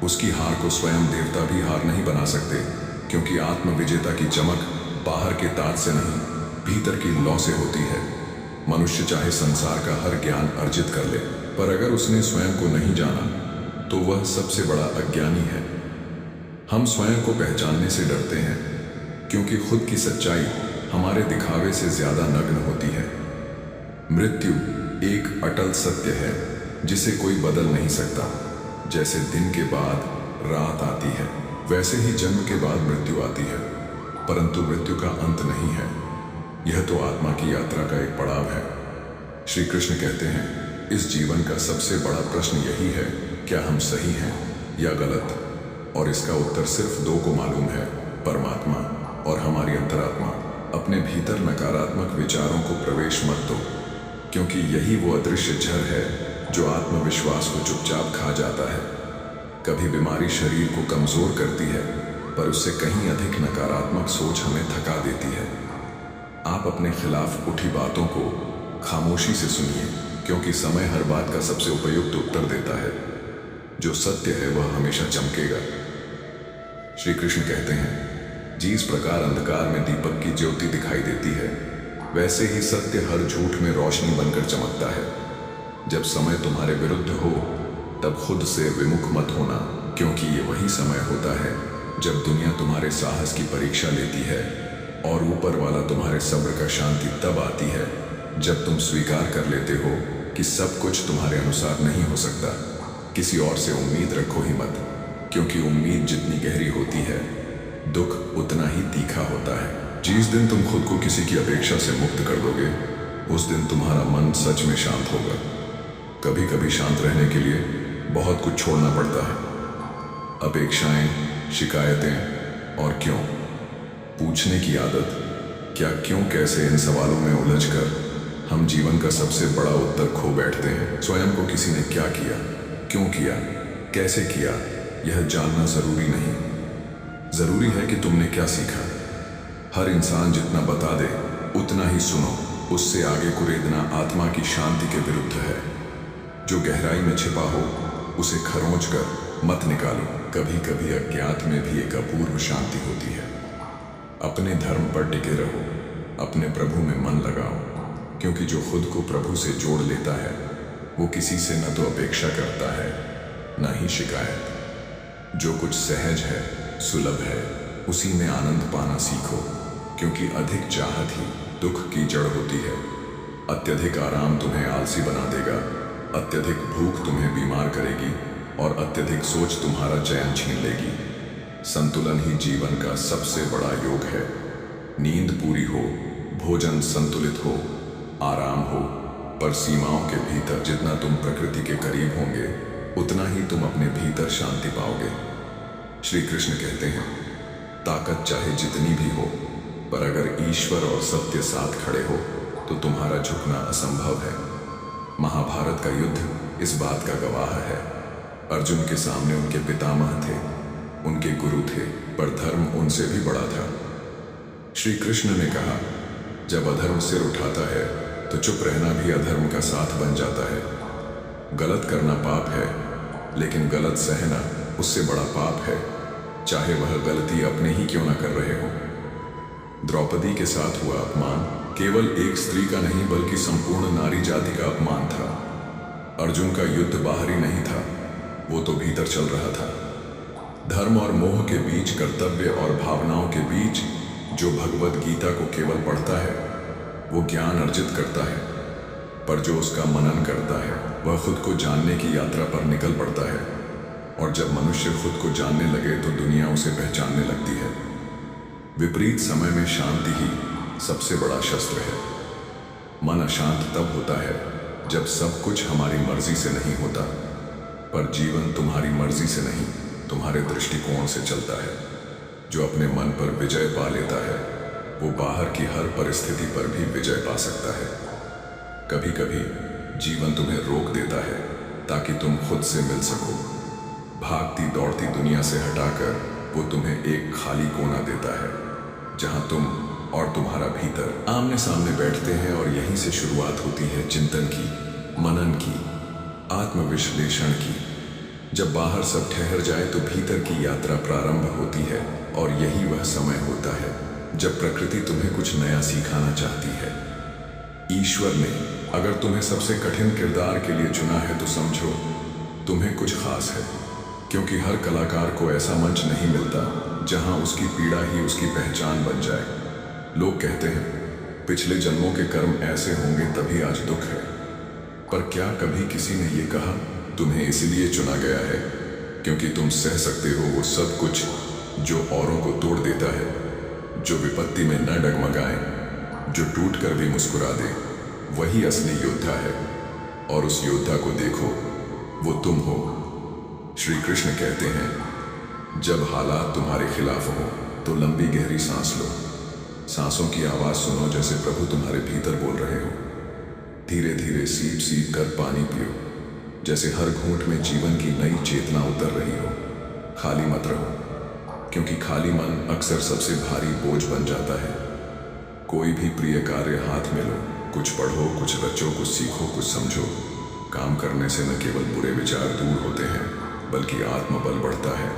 उसकी हार को स्वयं देवता भी हार नहीं बना सकते, क्योंकि आत्म विजेता की चमक बाहर के ताज से नहीं भीतर की लौ से होती है। मनुष्य चाहे संसार का हर ज्ञान अर्जित कर ले, पर अगर उसने स्वयं को नहीं जाना तो वह सबसे बड़ा अज्ञानी है। हम स्वयं को पहचानने से डरते हैं, क्योंकि खुद की सच्चाई हमारे दिखावे से ज्यादा नग्न होती है। मृत्यु एक अटल सत्य है जिसे कोई बदल नहीं सकता। जैसे दिन के बाद रात आती है, वैसे ही जन्म के बाद मृत्यु आती है, परंतु मृत्यु का अंत नहीं है। यह तो आत्मा की यात्रा का एक पड़ाव है। श्री कृष्ण कहते हैं, इस जीवन का सबसे बड़ा प्रश्न यही है, क्या हम सही हैं या गलत? और इसका उत्तर सिर्फ दो को मालूम है, परमात्मा और हमारी अंतरात्मा। अपने भीतर नकारात्मक विचारों को प्रवेश मत दो, क्योंकि यही वो अदृश्य जहर है जो आत्मविश्वास को चुपचाप खा जाता है। कभी बीमारी शरीर को कमजोर करती है, पर उससे कहीं अधिक नकारात्मक सोच हमें थका देती है। आप अपने खिलाफ उठी बातों को खामोशी से सुनिए, क्योंकि समय हर बात का सबसे उपयुक्त उत्तर देता है। जो सत्य है वह हमेशा चमकेगा। श्री कृष्ण कहते हैं, जिस प्रकार अंधकार में दीपक की ज्योति दिखाई देती है, वैसे ही सत्य हर झूठ में रोशनी बनकर चमकता है। जब समय तुम्हारे विरुद्ध हो तब खुद से विमुख मत होना, क्योंकि ये वही समय होता है जब दुनिया तुम्हारे साहस की परीक्षा लेती है, और ऊपर वाला तुम्हारे सब्र का शांति तब आती है जब तुम स्वीकार कर लेते हो कि सब कुछ तुम्हारे अनुसार नहीं हो सकता। किसी और से उम्मीद रखो ही मत, क्योंकि उम्मीद जितनी गहरी होती है दुख उतना ही तीखा होता है। जिस दिन तुम खुद को किसी की अपेक्षा से मुक्त कर दोगे, उस दिन तुम्हारा मन सच में शांत होगा। कभी कभी शांत रहने के लिए बहुत कुछ छोड़ना पड़ता है। अपेक्षाएं, शिकायतें और क्यों पूछने की आदत। क्या, क्यों, कैसे, इन सवालों में उलझकर हम जीवन का सबसे बड़ा उत्तर खो बैठते हैं। स्वयं को किसी ने क्या किया, क्यों किया, कैसे किया, यह जानना जरूरी नहीं। जरूरी है कि तुमने क्या सीखा। हर इंसान जितना बता दे उतना ही सुनो। उससे आगे कुरेदना आत्मा की शांति के विरुद्ध है। जो गहराई में छिपा हो उसे खरोंच कर मत निकालो। कभी कभी अज्ञात में भी एक अपूर्व शांति होती है। अपने धर्म पर टिके रहो, अपने प्रभु में मन लगाओ, क्योंकि जो खुद को प्रभु से जोड़ लेता है वो किसी से न तो अपेक्षा करता है न ही शिकायत। जो कुछ सहज है, सुलभ है, उसी में आनंद पाना सीखो, क्योंकि अधिक चाहत ही दुख की जड़ होती है। अत्यधिक आराम तुम्हें आलसी बना देगा, अत्यधिक भूख तुम्हें बीमार करेगी और अत्यधिक सोच तुम्हारा चैन छीन लेगी। संतुलन ही जीवन का सबसे बड़ा योग है। नींद पूरी हो, भोजन संतुलित हो, आराम हो, पर सीमाओं के भीतर। जितना तुम प्रकृति के करीब होंगे उतना ही तुम अपने भीतर शांति पाओगे। श्री कृष्ण कहते हैं, ताकत चाहे जितनी भी हो, पर अगर ईश्वर और सत्य साथ खड़े हो तो तुम्हारा झुकना असंभव है। महाभारत का युद्ध इस बात का गवाह है। अर्जुन के सामने उनके पितामह थे, उनके गुरु थे, पर धर्म उनसे भी बड़ा था। श्री कृष्ण ने कहा, जब अधर्म सिर उठाता है तो चुप रहना भी अधर्म का साथ बन जाता है। गलत करना पाप है, लेकिन गलत सहना उससे बड़ा पाप है, चाहे वह गलती अपने ही क्यों ना कर रहे हो। द्रौपदी के साथ हुआ अपमान केवल एक स्त्री का नहीं बल्कि संपूर्ण नारी जाति का अपमान था। अर्जुन का युद्ध बाहरी नहीं था, वो तो भीतर चल रहा था। धर्म और मोह के बीच, कर्तव्य और भावनाओं के बीच जो भगवत गीता को केवल पढ़ता है वो ज्ञान अर्जित करता है, पर जो उसका मनन करता है वह खुद को जानने की यात्रा पर निकल पड़ता है। और जब मनुष्य खुद को जानने लगे तो दुनिया उसे पहचानने लगती है। विपरीत समय में शांति ही सबसे बड़ा शस्त्र है। मन अशांत तब होता है जब सब कुछ हमारी मर्जी से नहीं होता, पर जीवन तुम्हारी मर्जी से नहीं, तुम्हारे दृष्टिकोण से चलता है। जो अपने मन पर विजय पा लेता है वो बाहर की हर परिस्थिति पर भी विजय पा सकता है। कभी कभी जीवन तुम्हें रोक देता है ताकि तुम खुद से मिल सको। भागती दौड़ती दुनिया से हटाकर वो तुम्हें एक खाली कोना देता है, जहां तुम और तुम्हारा भीतर आमने सामने बैठते हैं। और यहीं से शुरुआत होती है चिंतन की, मनन की, आत्मविश्लेषण की। जब बाहर सब ठहर जाए तो भीतर की यात्रा प्रारंभ होती है। और यही वह समय होता है जब प्रकृति तुम्हें कुछ नया सिखाना चाहती है। ईश्वर ने अगर तुम्हें सबसे कठिन किरदार के लिए चुना है तो समझो तुम्हें कुछ खास है, क्योंकि हर कलाकार को ऐसा मंच नहीं मिलता जहां उसकी पीड़ा ही उसकी पहचान बन जाए। लोग कहते हैं पिछले जन्मों के कर्म ऐसे होंगे तभी आज दुख है, पर क्या कभी किसी ने ये कहा तुम्हें इसीलिए चुना गया है क्योंकि तुम सह सकते हो वो सब कुछ जो औरों को तोड़ देता है, जो विपत्ति में न डगमगाए, जो टूट कर भी मुस्कुरा दे, वही असली योद्धा है। और उस योद्धा को देखो, वो तुम हो। श्री कृष्ण कहते हैं, जब हालात तुम्हारे खिलाफ हो तो लंबी गहरी सांस लो। सांसों की आवाज सुनो जैसे प्रभु तुम्हारे भीतर बोल रहे हो। धीरे धीरे सीप सीप कर पानी पियो, जैसे हर घूंट में जीवन की नई चेतना उतर रही हो। खाली मत रहो, क्योंकि खाली मन अक्सर सबसे भारी बोझ बन जाता है। कोई भी प्रिय कार्य हाथ में लो, कुछ पढ़ो, कुछ रचो, कुछ सीखो, कुछ समझो। काम करने से न केवल बुरे विचार दूर होते हैं बल्कि आत्मबल बढ़ता है।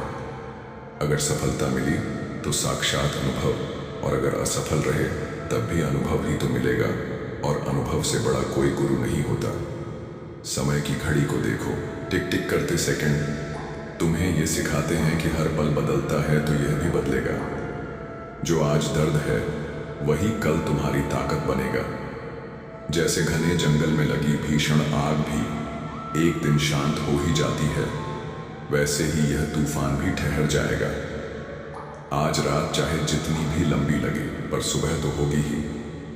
अगर सफलता मिली तो साक्षात अनुभव, और अगर असफल रहे तब भी अनुभव ही तो मिलेगा। और अनुभव से बड़ा कोई गुरु नहीं होता। समय की घड़ी को देखो, टिक टिक करते सेकंड तुम्हें ये सिखाते हैं कि हर पल बदलता है तो यह भी बदलेगा। जो आज दर्द है वही कल तुम्हारी ताकत बनेगा। जैसे घने जंगल में लगी भीषण आग भी एक दिन शांत हो ही जाती है, वैसे ही यह तूफान भी ठहर जाएगा। आज रात चाहे जितनी भी लंबी लगे, पर सुबह तो होगी ही,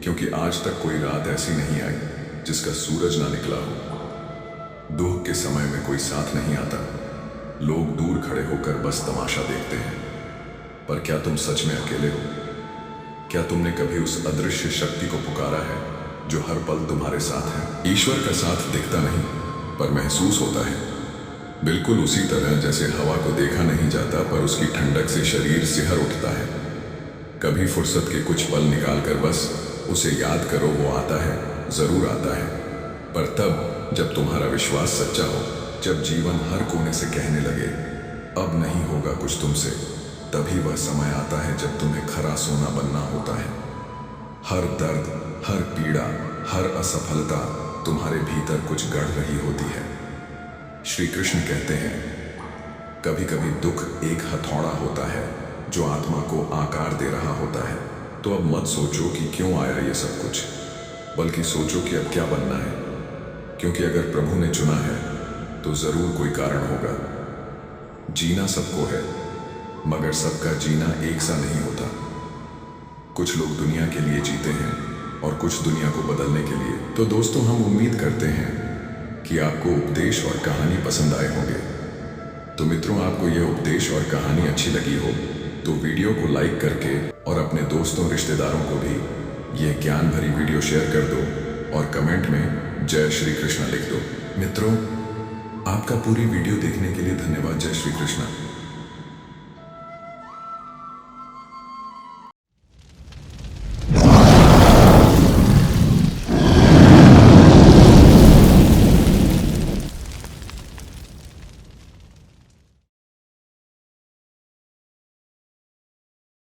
क्योंकि आज तक कोई रात ऐसी नहीं आई जिसका सूरज ना निकला हो। दुख के समय में कोई साथ नहीं आता, लोग दूर खड़े होकर बस तमाशा देखते हैं। पर क्या तुम सच में अकेले हो? क्या तुमने कभी उस अदृश्य शक्ति को पुकारा है जो हर पल तुम्हारे साथ है? ईश्वर का साथ दिखता नहीं पर महसूस होता है, बिल्कुल उसी तरह जैसे हवा को देखा नहीं जाता पर उसकी ठंडक से शरीर सिहर उठता है। कभी फुर्सत के कुछ पल निकालकर बस उसे याद करो, वो आता है, जरूर आता है, पर तब जब तुम्हारा विश्वास सच्चा हो, जब जीवन हर कोने से कहने लगे अब नहीं होगा कुछ तुमसे, तभी वह समय आता है जब तुम्हें खरा सोना बनना होता है। हर दर्द, हर पीड़ा, हर असफलता तुम्हारे भीतर कुछ गढ़ रही होती है। श्री कृष्ण कहते हैं कभी कभी दुख एक हथौड़ा होता है जो आत्मा को आकार दे रहा होता है। तो अब मत सोचो कि क्यों आया ये सब कुछ, बल्कि सोचो कि अब क्या बनना है, क्योंकि अगर प्रभु ने चुना है तो जरूर कोई कारण होगा। जीना सबको है मगर सबका जीना एक सा नहीं होता। कुछ लोग दुनिया के लिए जीते हैं और कुछ दुनिया को बदलने के लिए। तो दोस्तों, हम उम्मीद करते हैं कि आपको उपदेश और कहानी पसंद आए होंगे। तो मित्रों, आपको यह उपदेश और कहानी अच्छी लगी हो तो वीडियो को लाइक करके और अपने दोस्तों रिश्तेदारों को भी यह ज्ञान भरी वीडियो शेयर कर दो और कमेंट में जय श्री कृष्ण लिख दो। मित्रों, आपका पूरी वीडियो देखने के लिए धन्यवाद। जय श्री कृष्ण।